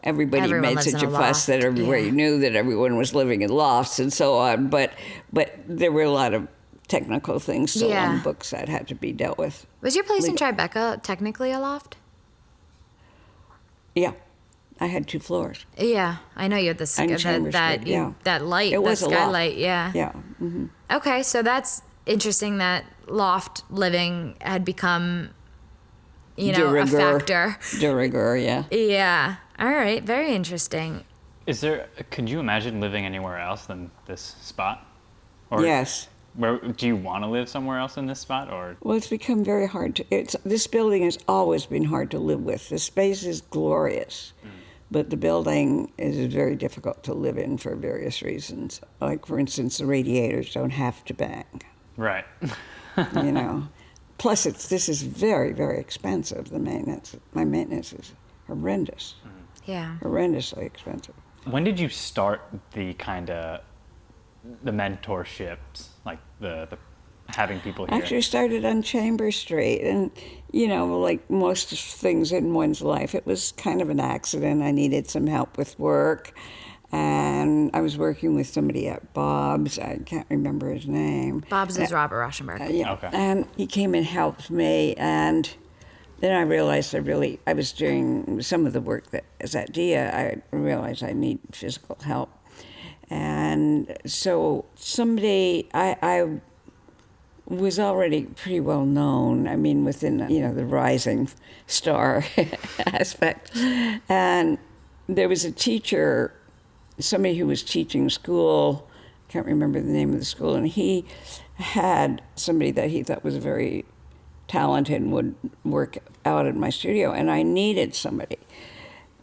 everybody Everyone made lives such in a a fuss that loft, everybody yeah. knew that everyone was living in lofts and so on. But there were a lot of technical things still on books that had to be dealt with. Was your place in Tribeca technically a loft? Yeah. I had 2 floors. Yeah, I know you had the And Chambers Street, yeah. that light, It was that a loft. skylight, yeah. Yeah. Mm-hmm. Okay, so that's interesting that loft living had become, a factor. De rigueur, yeah. Yeah. All right. Very interesting. Could you imagine living anywhere else than this spot? Or Yes. Do you want to live somewhere else in this spot, or? Well, it's become very hard to. This building has always been hard to live with. The space is glorious, but the building is very difficult to live in for various reasons. Like, for instance, the radiators don't have to bang. Right. You know. Plus, this is very, very expensive. My maintenance is horrendous. Yeah. Horrendously expensive. When did you start the mentorships, like the having people here? Actually started on Chambers Street, and like most things in one's life, it was kind of an accident. I needed some help with work, and I was working with somebody at Bob's. I can't remember his name. Bob's is Robert Rauschenberg. Yeah, Okay. and he came and helped me, and then I realized I was doing some of the work that as at DIA. I realized I need physical help. And so someday I was already pretty well known, I mean, within, the rising star aspect. And there was a teacher, somebody who was teaching school, I can't remember the name of the school, and he had somebody that he thought was very talented and would work out in my studio, and I needed somebody.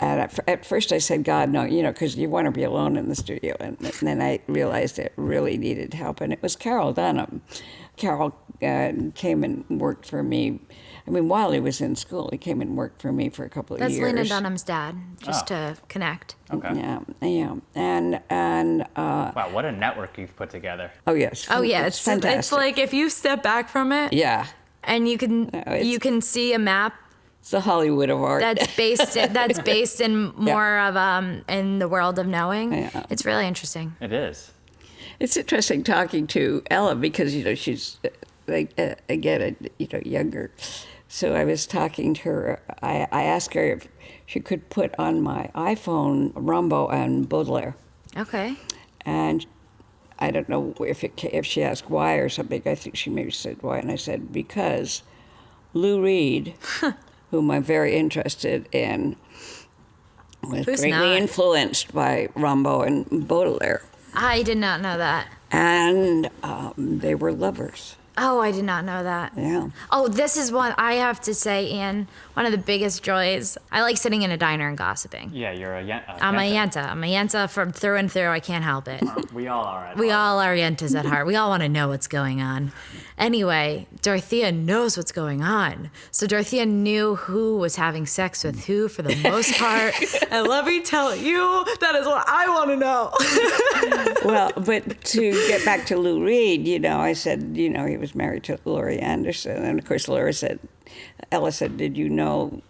And at first I said, God, no, because you want to be alone in the studio. And then I realized it really needed help. And it was Carol Dunham. Carol came and worked for me. I mean, while he was in school, he came and worked for me for a couple of years. That's Lena Dunham's dad, just to connect. Okay. Yeah. And Wow, what a network you've put together. oh, yes. Oh yeah, it's fantastic. It's like if you step back from it, Yeah. and you can see a map It's the Hollywood of art. that's based in more of in the world of knowing. Yeah. It's really interesting. It is. It's interesting talking to Ella because, she's, again, younger. So I was talking to her. I asked her if she could put on my iPhone Rimbaud and Baudelaire. Okay. And I don't know if she asked why or something. I think she maybe said why. And I said, because Lou Reed, whom I'm very interested in, was Who's greatly not? influenced by Rimbaud and Baudelaire. I did not know that. And they were lovers. Oh, I did not know that. Yeah. Oh, this is one I have to say, Ian, one of the biggest joys. I like sitting in a diner and gossiping. Yeah, you're I'm a yenta. I'm a yenta from through and through. I can't help it. We all are. We all are yentas at heart. We all want to know what's going on. Anyway, Dorothea knows what's going on. So Dorothea knew who was having sex with who for the most part. And let me tell you, that is what I want to know. Well, but to get back to Lou Reed, I said, he was married to Laurie Anderson. And of course, Ella said, did you know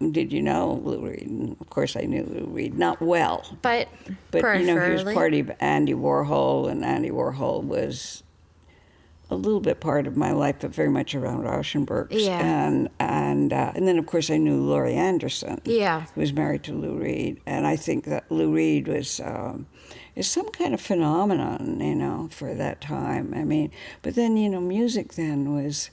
Lou Reed? And of course, I knew Lou Reed. Not well. But he was part of Andy Warhol, and Andy Warhol was a little bit part of my life, but very much around Rauschenberg's. Yeah. And then, of course, I knew Laurie Anderson. Yeah. Who was married to Lou Reed. And I think that Lou Reed was is some kind of phenomenon, for that time. I mean, but then, music then was,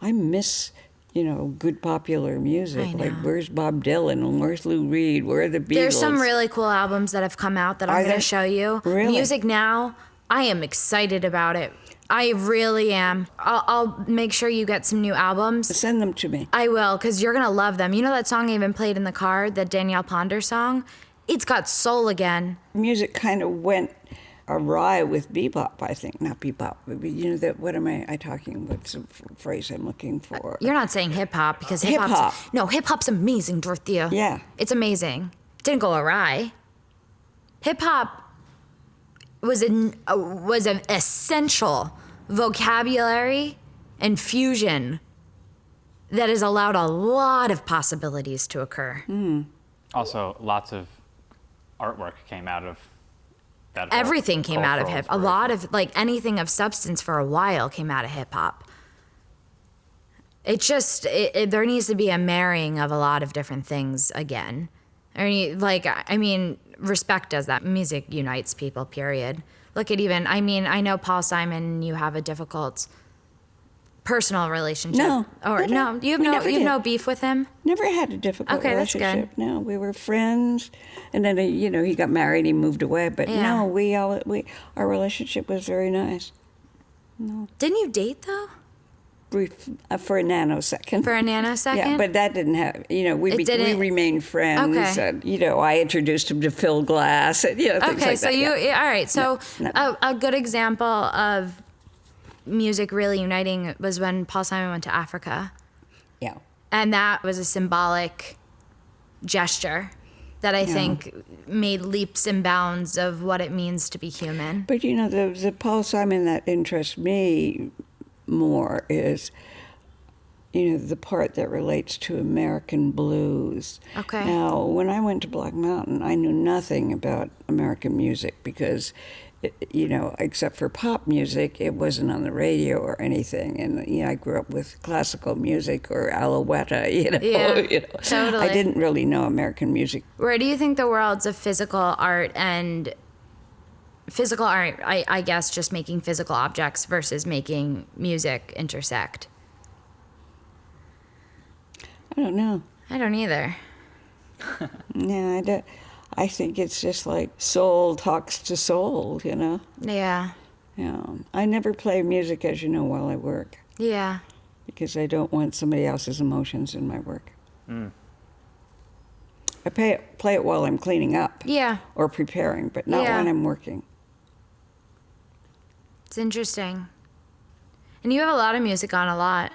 I miss, good popular music. I know. Like, where's Bob Dylan and where's Lou Reed? Where are the Beatles? There's some really cool albums that have come out that I'm going to show you. Really? Music Now, I am excited about it. I really am. I'll make sure you get some new albums. Send them to me. I will, because you're going to love them. You know that song I even played in the car, the Danielle Ponder song? It's got soul again. Music kind of went awry with bebop, I think. Not bebop, but what am I talking, what's the phrase I'm looking for? You're not saying hip-hop, because hip-hop's... Hip-hop. No, hip-hop's amazing, Dorothea. Yeah. It's amazing. Didn't go awry. Hip-hop was an essential vocabulary and fusion that has allowed a lot of possibilities to occur. Also, lots of artwork came out of that. Everything came out of cultural hip. A lot of, anything of substance for a while came out of hip-hop. It's just, there needs to be a marrying of a lot of different things again. Respect does that. Music unites people, period. Look at I know Paul Simon, you have a difficult personal relationship. No. You have no beef with him? Never had a difficult Okay, that's relationship. good. No, we were friends, and then he got married, he moved away. But Yeah. no, our relationship was very nice. No, Didn't you date, though? brief for a nanosecond. For a nanosecond? Yeah, but that didn't have. We didn't- remained friends. Okay. And, I introduced him to Phil Glass. And, things Okay, like so that. all right. So No. A good example of music really uniting was when Paul Simon went to Africa. Yeah. And that was a symbolic gesture that I think made leaps and bounds of what it means to be human. But the Paul Simon that interests me more is, the part that relates to American blues. Okay. Now, when I went to Black Mountain, I knew nothing about American music because, except for pop music, it wasn't on the radio or anything. And, I grew up with classical music or Alouetta, Yeah, totally. I didn't really know American music. Where do you think the worlds of physical art, I guess just making physical objects versus making music intersect? I don't know. I don't either. Yeah, I don't. I think it's just like soul talks to soul, Yeah. Yeah. I never play music, as you know, while I work Yeah. because I don't want somebody else's emotions in my work. I play it while I'm cleaning up. Yeah. Or preparing, but not Yeah. when I'm working. It's interesting. And you have a lot of music on a lot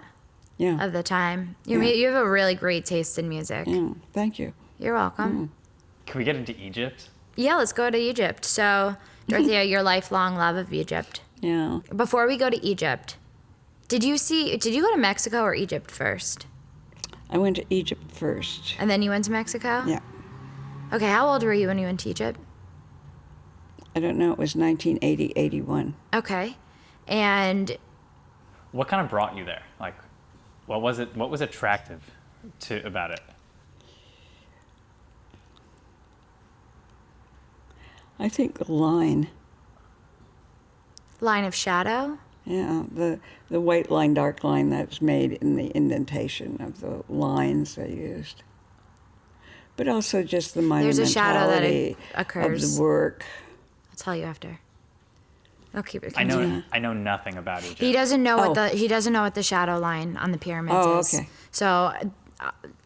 Yeah. of the time. You have a really great taste in music. Yeah. Thank you. You're welcome. Can we get into Egypt? Yeah, let's go to Egypt. So, Dorothea, your lifelong love of Egypt. Yeah. Before we go to Egypt, did you go to Mexico or Egypt first? I went to Egypt first. And then you went to Mexico? Yeah. Okay, how old were you when you went to Egypt? I don't know. It was 1980, 81. Okay. And What kind of brought you there? Like, what was it? What was attractive about it? I think the line. line of shadow? Yeah, the white line, dark line that's made in the indentation of the lines they used. But also just the monumentality There's a shadow that of occurs. the work. I'll tell you after. I'll keep it. I Continue. know nothing about Egypt. He doesn't know what the shadow line on the pyramids is. Okay. So,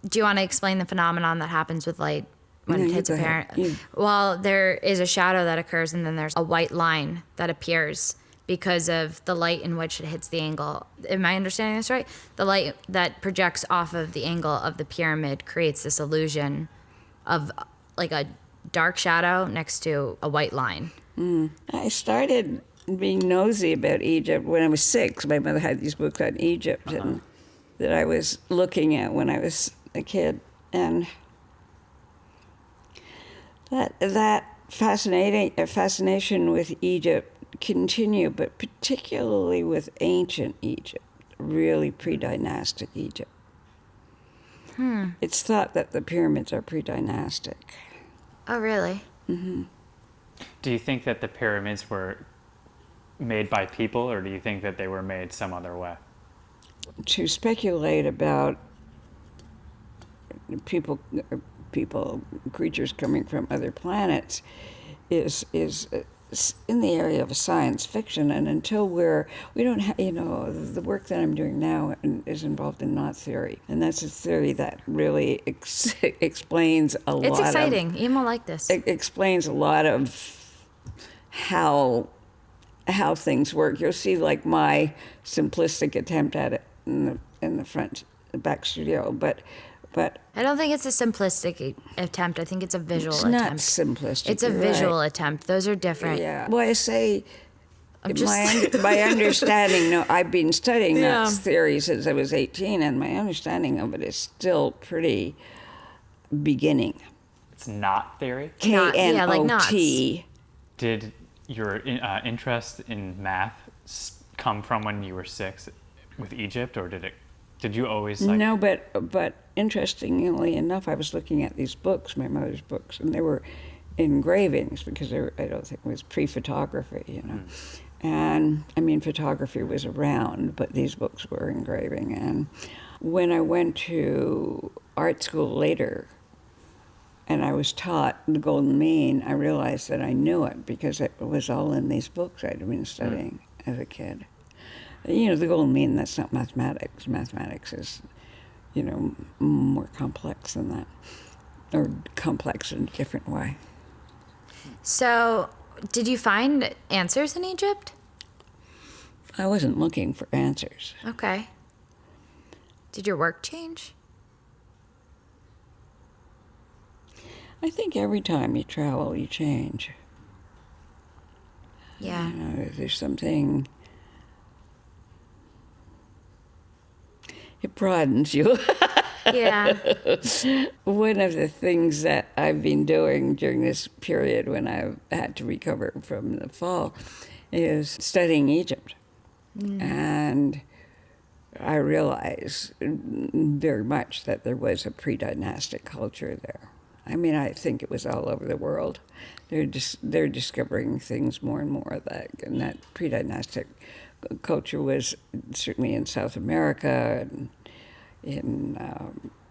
do you want to explain the phenomenon that happens with light when it hits a pyramid? Yeah. Well, there is a shadow that occurs, and then there's a white line that appears because of the light in which it hits the angle. Am I understanding this right? The light that projects off of the angle of the pyramid creates this illusion of like a dark shadow next to a white line. I started being nosy about Egypt when I was 6. My mother had these books on Egypt and that I was looking at when I was a kid. And that fascination with Egypt continued, but particularly with ancient Egypt, really pre-dynastic Egypt. It's thought that the pyramids are pre-dynastic. Oh, really? Do you think that the pyramids were made by people, or do you think that they were made some other way? To speculate about creatures coming from other planets is in the area of science fiction, and until we don't have, the work that I'm doing now is involved in knot theory, and that's a theory that really explains a lot. It's exciting. You won't like this. It explains a lot of how things work. You'll see like my simplistic attempt at it in the back studio, but I don't think it's a simplistic attempt. I think it's a visual it's attempt. not simplistic. It's a you're visual right. attempt. Those are different. Yeah. Well, I say just- my understanding. No, I've been studying Yeah. that theory since I was 18, and my understanding of it is still pretty beginning. It's knot theory. Knot, yeah, like knots. KNOT. Did your interest in math come from when you were 6 with Egypt, or did you always like? No, but interestingly enough, I was looking at these books, my mother's books, and they were engravings because I don't think it was pre-photography, And I mean, photography was around, but these books were engraving. And when I went to art school later, and I was taught the golden mean, I realized that I knew it because it was all in these books I'd been studying as a kid. The golden mean, that's not mathematics. Mathematics is, more complex than that, or complex in a different way. So, did you find answers in Egypt? I wasn't looking for answers. Okay. Did your work change? I think every time you travel, you change. Yeah. There's something. It broadens you. Yeah. One of the things that I've been doing during this period when I've had to recover from the fall is studying Egypt. And I realize very much that there was a pre-dynastic culture there. I mean, I think it was all over the world. They're discovering things more and more and that pre-dynastic culture was certainly in South America and in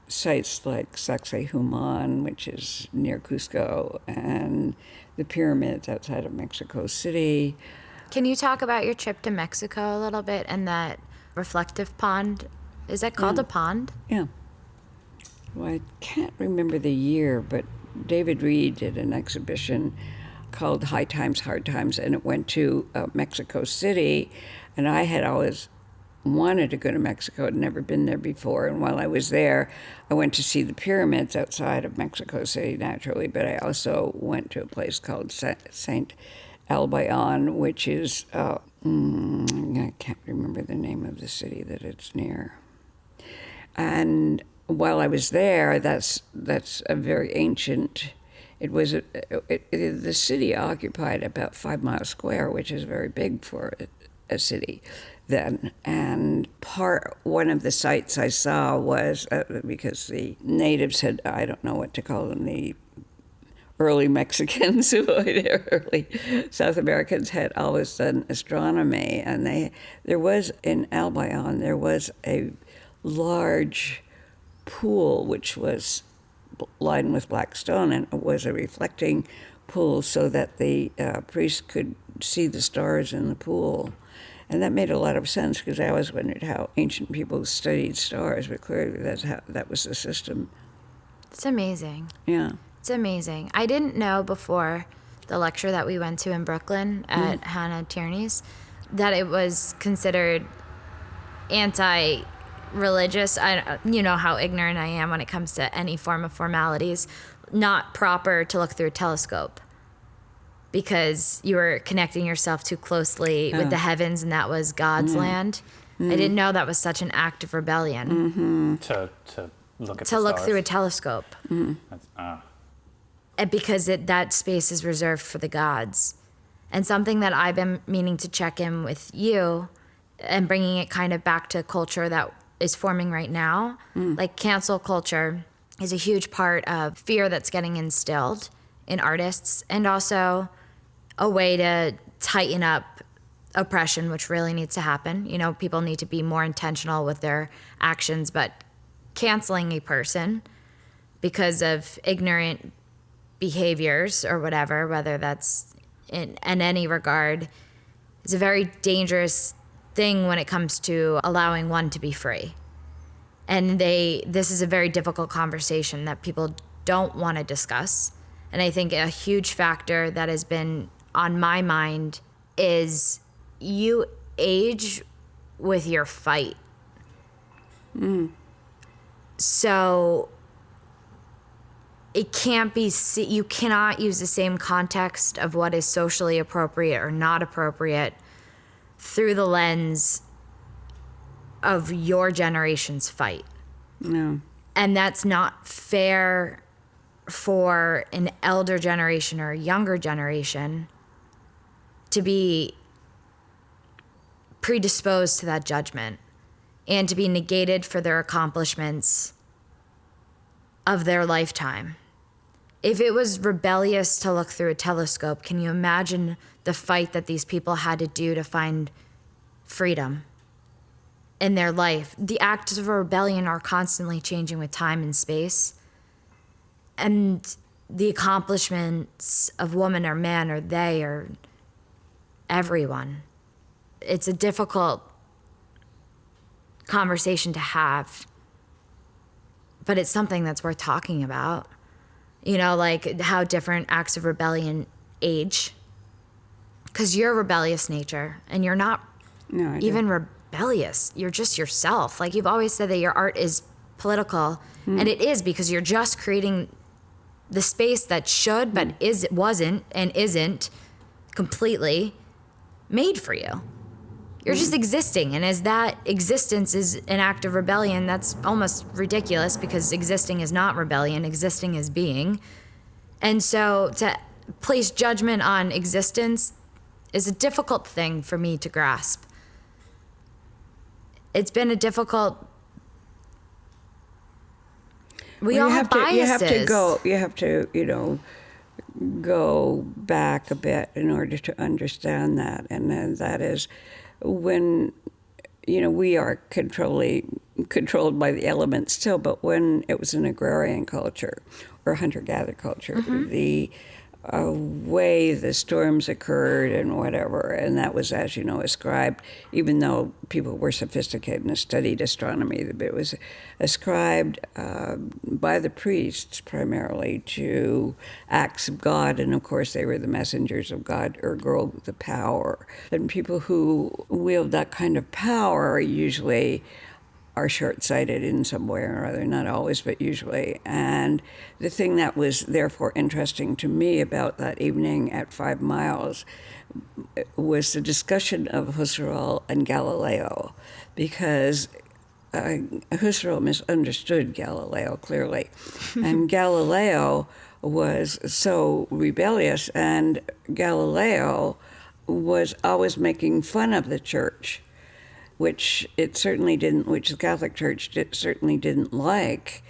sites like Sacsayhuaman, which is near Cusco, and the pyramids outside of Mexico City. Can you talk about your trip to Mexico a little bit and that reflective pond? Is that called a pond? Yeah. Well, I can't remember the year, but David Reed did an exhibition called High Times, Hard Times, and it went to Mexico City, and I had always wanted to go to Mexico. I'd never been there before, and while I was there, I went to see the pyramids outside of Mexico City, naturally, but I also went to a place called Saint Albayan, which is, I can't remember the name of the city that it's near. And while I was there, that's a very ancient. It was the city occupied about 5 miles square, which is very big for a city then. And one of the sites I saw was because the natives had, I don't know what to call them, the early Mexicans, early South Americans had always done astronomy, and there was in Albayan there was a large pool which was lined with black stone, and it was a reflecting pool so that the priest could see the stars in the pool. And that made a lot of sense because I always wondered how ancient people studied stars, but clearly that was the system. It's amazing. Yeah. It's amazing. I didn't know before the lecture that we went to in Brooklyn at Hannah Tierney's that it was considered anti-religious. You know how ignorant I am when it comes to any form of formalities. Not proper to look through a telescope because you were connecting yourself too closely with the heavens, and that was God's land. I didn't know that was such an act of rebellion. To look at To the look stars. through a telescope. That's, And because that space is reserved for the gods. And something that I've been meaning to check in with you and bringing it kind of back to culture that is forming right now, like cancel culture is a huge part of fear that's getting instilled in artists, and also a way to tighten up oppression, which really needs to happen. You know, people need to be more intentional with their actions, but canceling a person because of ignorant behaviors or whatever, whether that's in any regard, is a very dangerous thing when it comes to allowing one to be free. And this is a very difficult conversation that people don't want to discuss. And I think a huge factor that has been on my mind is you age with your fight. So it can't be, you cannot use the same context of what is socially appropriate or not appropriate through the lens of your generation's fight. No. And that's not fair for an elder generation or a younger generation to be predisposed to that judgment and to be negated for their accomplishments of their lifetime. If it was rebellious to look through a telescope, can you imagine the fight that these people had to do to find freedom in their life? The acts of rebellion are constantly changing with time and space. And the accomplishments of woman or man or they or everyone. It's a difficult conversation to have, but it's something that's worth talking about. You know, like how different acts of rebellion age. Because you're a rebellious nature, and you're not even rebellious. You're just yourself. Like you've always said that your art is political, and it is because you're just creating the space that should, but wasn't and isn't completely made for you. You're just existing, and as that existence is an act of rebellion, that's almost ridiculous because existing is not rebellion, existing is being. And so to place judgment on existence is a difficult thing for me to grasp. It's been a difficult... We all have biases. You have to, go back a bit in order to understand that. And then that is when, we are controlled by the elements still, but when it was an agrarian culture or hunter-gatherer culture, the way the storms occurred and whatever, and that was, as you know, ascribed, even though people were sophisticated and studied astronomy, it was ascribed by the priests primarily to acts of God, and of course they were the messengers of God, ergo the power. And people who wield that kind of power usually are short-sighted in some way or other, not always, but usually. And the thing that was therefore interesting to me about that evening at 5 Miles was the discussion of Husserl and Galileo, because Husserl misunderstood Galileo clearly. And Galileo was so rebellious, and Galileo was always making fun of the church, which the Catholic Church certainly didn't like.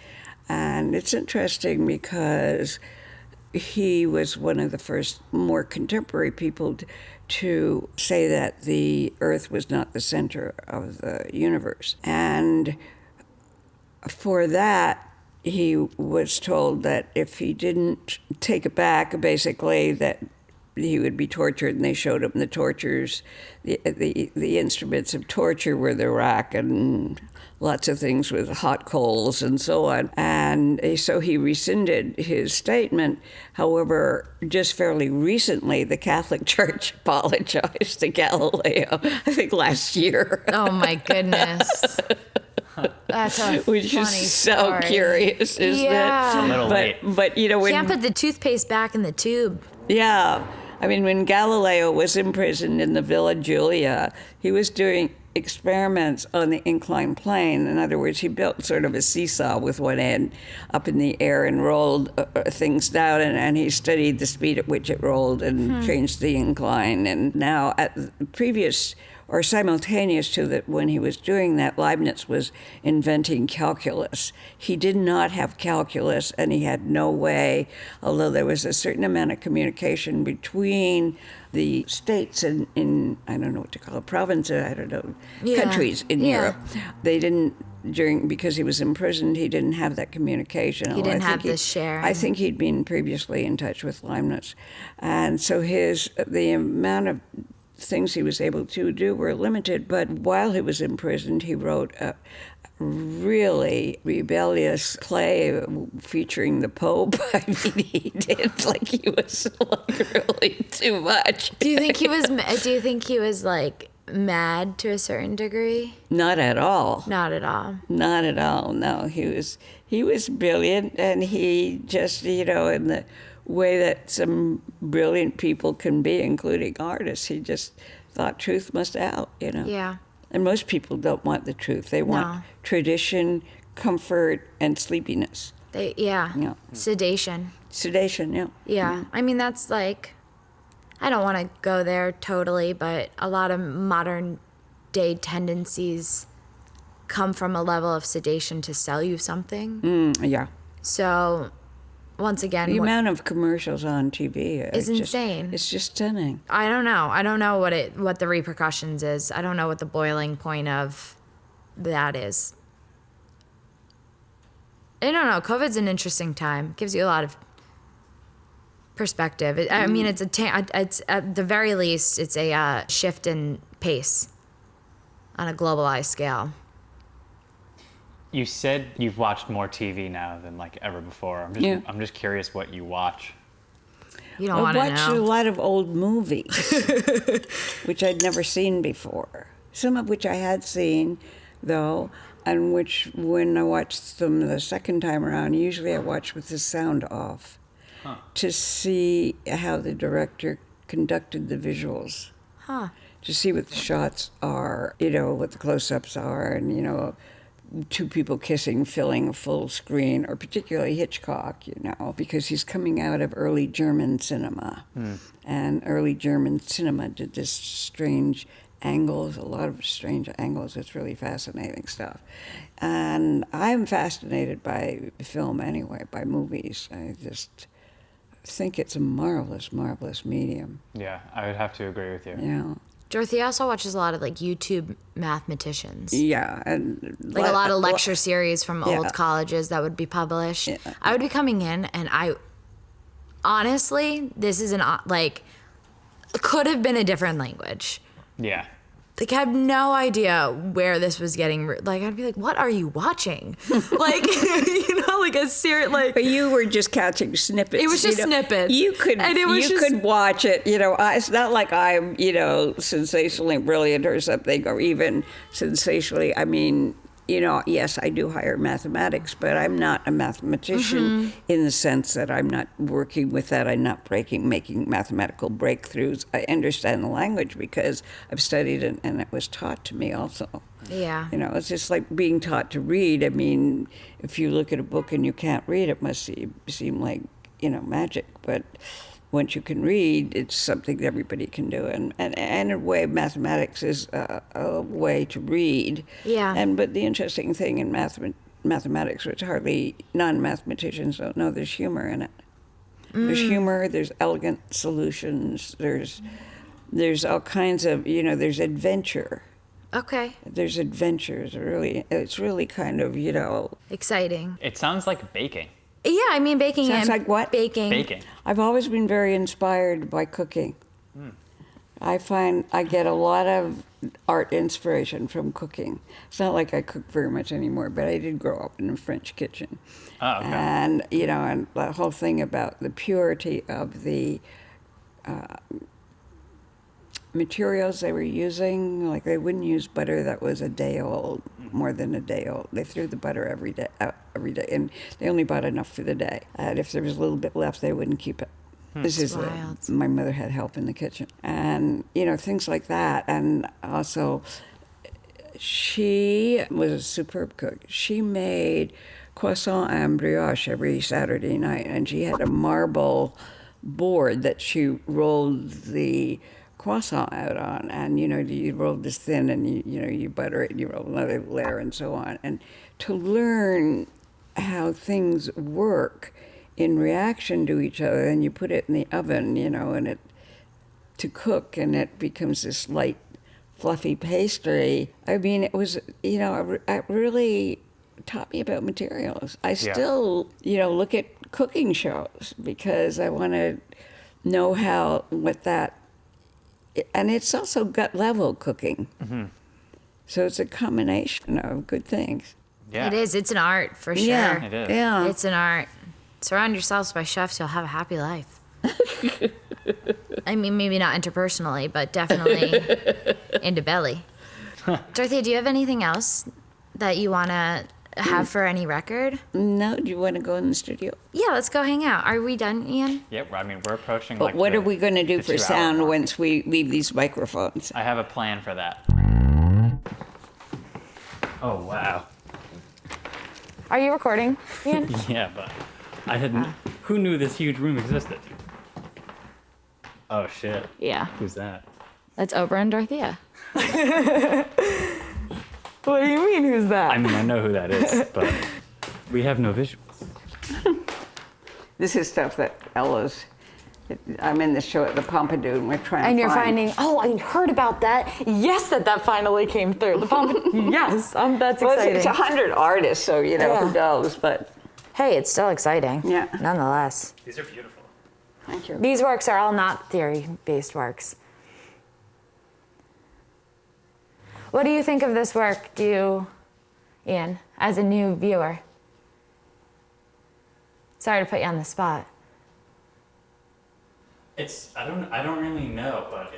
And it's interesting because he was one of the first more contemporary people to say that the earth was not the center of the universe. And for that, he was told that if he didn't take it back, basically, that he would be tortured, and they showed him the tortures. The instruments of torture were the rack and lots of things with hot coals and so on. And so he rescinded his statement. However, just fairly recently, the Catholic Church apologized to Galileo, I think last year. Oh my goodness. That's a Which funny is so story. curious, isn't Yeah. It's a little late. But you know, when Can't put the toothpaste back in the tube. yeah, I mean, when Galileo was imprisoned in the Villa Giulia, he was doing experiments on the inclined plane. In other words, he built sort of a seesaw with one end up in the air and rolled things down, and he studied the speed at which it rolled and changed the incline. And now, at the previous or simultaneous to that, when he was doing that, Leibniz was inventing calculus. He did not have calculus, and he had no way, although there was a certain amount of communication between the states in I don't know what to call it, provinces, I don't know, Yeah. countries in Yeah. Europe. They didn't, because he was imprisoned, he didn't have that communication. He didn't I think have this sharing. I think he'd been previously in touch with Leibniz. And so the amount of things he was able to do were limited, but while he was imprisoned, he wrote a really rebellious play featuring the Pope. I mean, he did like he was like really too much. Do you think he was like mad to a certain degree? Not at all. Not at all. Not at all. No, he was brilliant, and he just, you know, in the way that some brilliant people can be, including artists, he just thought truth must out, you know. Yeah. And most people don't want the truth. They want No. tradition, comfort, and sleepiness. Yeah. Sedation. Sedation, yeah. Yeah. I mean, that's like, I don't want to go there totally, but a lot of modern day tendencies come from a level of sedation to sell you something. Yeah. So, once again, The amount of commercials on TV Is insane. It's just stunning. I don't know. I don't know what the repercussions is. I don't know what the boiling point of that is. I don't know. COVID's an interesting time. Gives you a lot of perspective. I mean, it's at the very least, it's a shift in pace on a globalized scale. You said you've watched more TV now than like ever before. I'm just curious what you watch. You don't I want to watched a know. lot of old movies, which I'd never seen before. Some of which I had seen, though, and which, when I watched them the second time around, usually I watched with the sound off to see how the director conducted the visuals. To see what the shots are, you know, what the close-ups are, and, you know, two people kissing, filling a full screen, or particularly Hitchcock, you know, because he's coming out of early German cinema. And early German cinema did this strange angles, a lot of strange angles. It's really fascinating stuff. And I'm fascinated by film anyway, by movies. I just think it's a marvelous, marvelous medium. Yeah, I would have to agree with you. Yeah. Dorothea also watches a lot of like YouTube mathematicians. Yeah, and Like a lot of lecture series from Yeah. old colleges that would be published. Yeah. I would be coming in, and honestly, this is like, could have been a different language. Yeah. Like, I have no idea where this was getting, like, I'd be like, what are you watching? Like, you know, like a serious, like. But you were just catching snippets. It was just snippets. You could, And it was you just- could watch it. You know, it's not like I'm, you know, sensationally brilliant or something, or even sensationally. I mean, you know, yes, I do higher mathematics, but I'm not a mathematician in the sense that I'm not working with that. I'm not making mathematical breakthroughs. I understand the language because I've studied it and it was taught to me also. Yeah. You know, it's just like being taught to read. I mean, if you look at a book and you can't read, it must seem like, you know, magic. But once you can read, it's something that everybody can do. And in a way, mathematics is a way to read. Yeah. But the interesting thing in mathematics, which hardly non-mathematicians don't know, there's humor in it. There's humor, there's elegant solutions, there's all kinds of, you know, there's adventure. Okay. There's adventures. It's really kind of, Exciting. It sounds like baking. Yeah, I mean, baking. Sounds and like what? Baking. Baking. I've always been very inspired by cooking. I find I get a lot of art inspiration from cooking. It's not like I cook very much anymore, but I did grow up in a French kitchen. Oh, okay. And, and the whole thing about the purity of the materials they were using, like they wouldn't use butter that was a day old, more than a day old. They threw the butter every day, and they only bought enough for the day. And if there was a little bit left, they wouldn't keep it. This is wild. my mother had help in the kitchen, and things like that. And also, she was a superb cook. She made croissant and brioche every Saturday night, and she had a marble board that she rolled the croissant out on, and you roll this thin, and you butter it, and you roll another layer, and so on. And to learn how things work in reaction to each other, and you put it in the oven, and it to cook, and it becomes this light, fluffy pastry. I mean, it was, it really taught me about materials. I still, look at cooking shows because I want to know and it's also gut level cooking. Mm-hmm. So it's a combination of good things. Yeah. It is. It's an art, for sure. Yeah, It is. Yeah. It's an art. Surround yourselves by chefs, you'll have a happy life. I mean, maybe not interpersonally, but definitely into belly. Dorothea, do you have anything else that you want to have for any record? No, do you want to go in the studio? Yeah, let's go hang out. Are we done, Ian? Yep. I mean, we're approaching. But what are we going to do the for 2-hour sound mark. once we leave these microphones? I have a plan for that. Oh wow. Are you recording, Ian? Yeah, but I hadn't. Who knew this huge room existed? Oh shit. Yeah. Who's that? That's Oprah and Dorothea. What do you mean, who's that? I mean, I know who that is, but we have no visuals. This is stuff that I'm in the show at the Pompidou, and we're trying And to you're find. finding, I heard about that. Yes, that finally came through. The Pompidou. Yes, that's Well, exciting. it's 100 artists, so who Yeah. knows, but Hey, it's still exciting. Yeah. Nonetheless. These are beautiful. thank you. These works are all not theory-based works. What do you think of this work, Ian, as a new viewer? Sorry to put you on the spot. I don't really know, but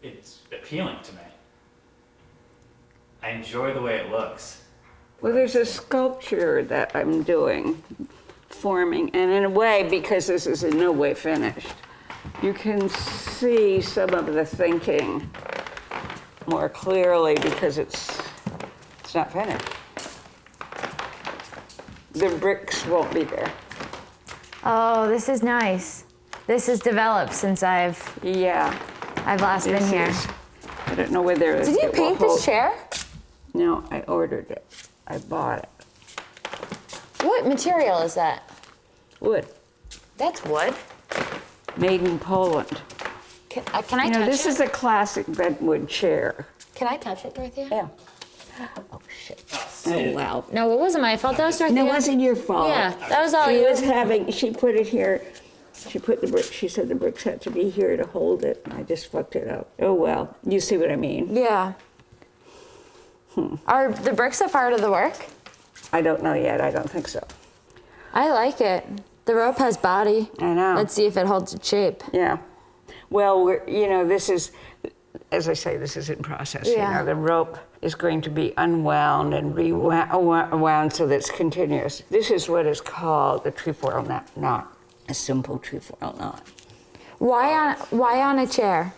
it's appealing to me. I enjoy the way it looks. Well, there's a sculpture that I'm forming, and in a way, because this is in no way finished, you can see some of the thinking more clearly because it's not finished. The bricks won't be there. Oh, this is nice. This has developed since I've last been This here. is- I don't know whether Did you paint this chair? No, I ordered it. I bought it. What material is that? Wood, That's wood. made in Poland. Can I touch This it? is a classic bedwood chair. Can I touch it, Dorothea? Yeah. Oh, shit. Oh, wow. No, it wasn't my fault. That was Dorothea. No, it wasn't your fault. Yeah, that was all She you. was she put it here. She put the bricks, she said the bricks had to be here to hold it, and I just fucked it up. Oh, well, you see what I mean. Yeah. Are the bricks a part of the work? I don't know yet, I don't think so. I like it. The rope has body. I know. Let's see if it holds its shape. Yeah. Well, this is, as I say, this is in process. Yeah. The rope is going to be unwound and rewound so that it's continuous. This is what is called a trefoil knot, a simple trefoil knot. Why on a chair?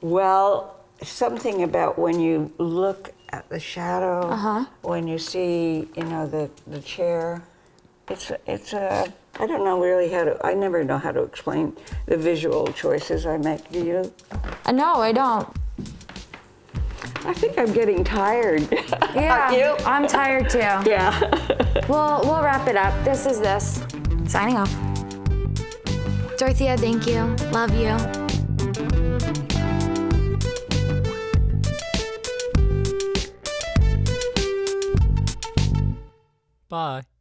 Well, something about when you look at the shadow, when you see, the chair, it's a, I don't know really I never know how to explain the visual choices I make. Do you? No, I don't. I think I'm getting tired. Yeah, Are you? I'm tired too. Yeah. We'll wrap it up. This is this. Signing off. Dorothea, thank you. Love you. Bye.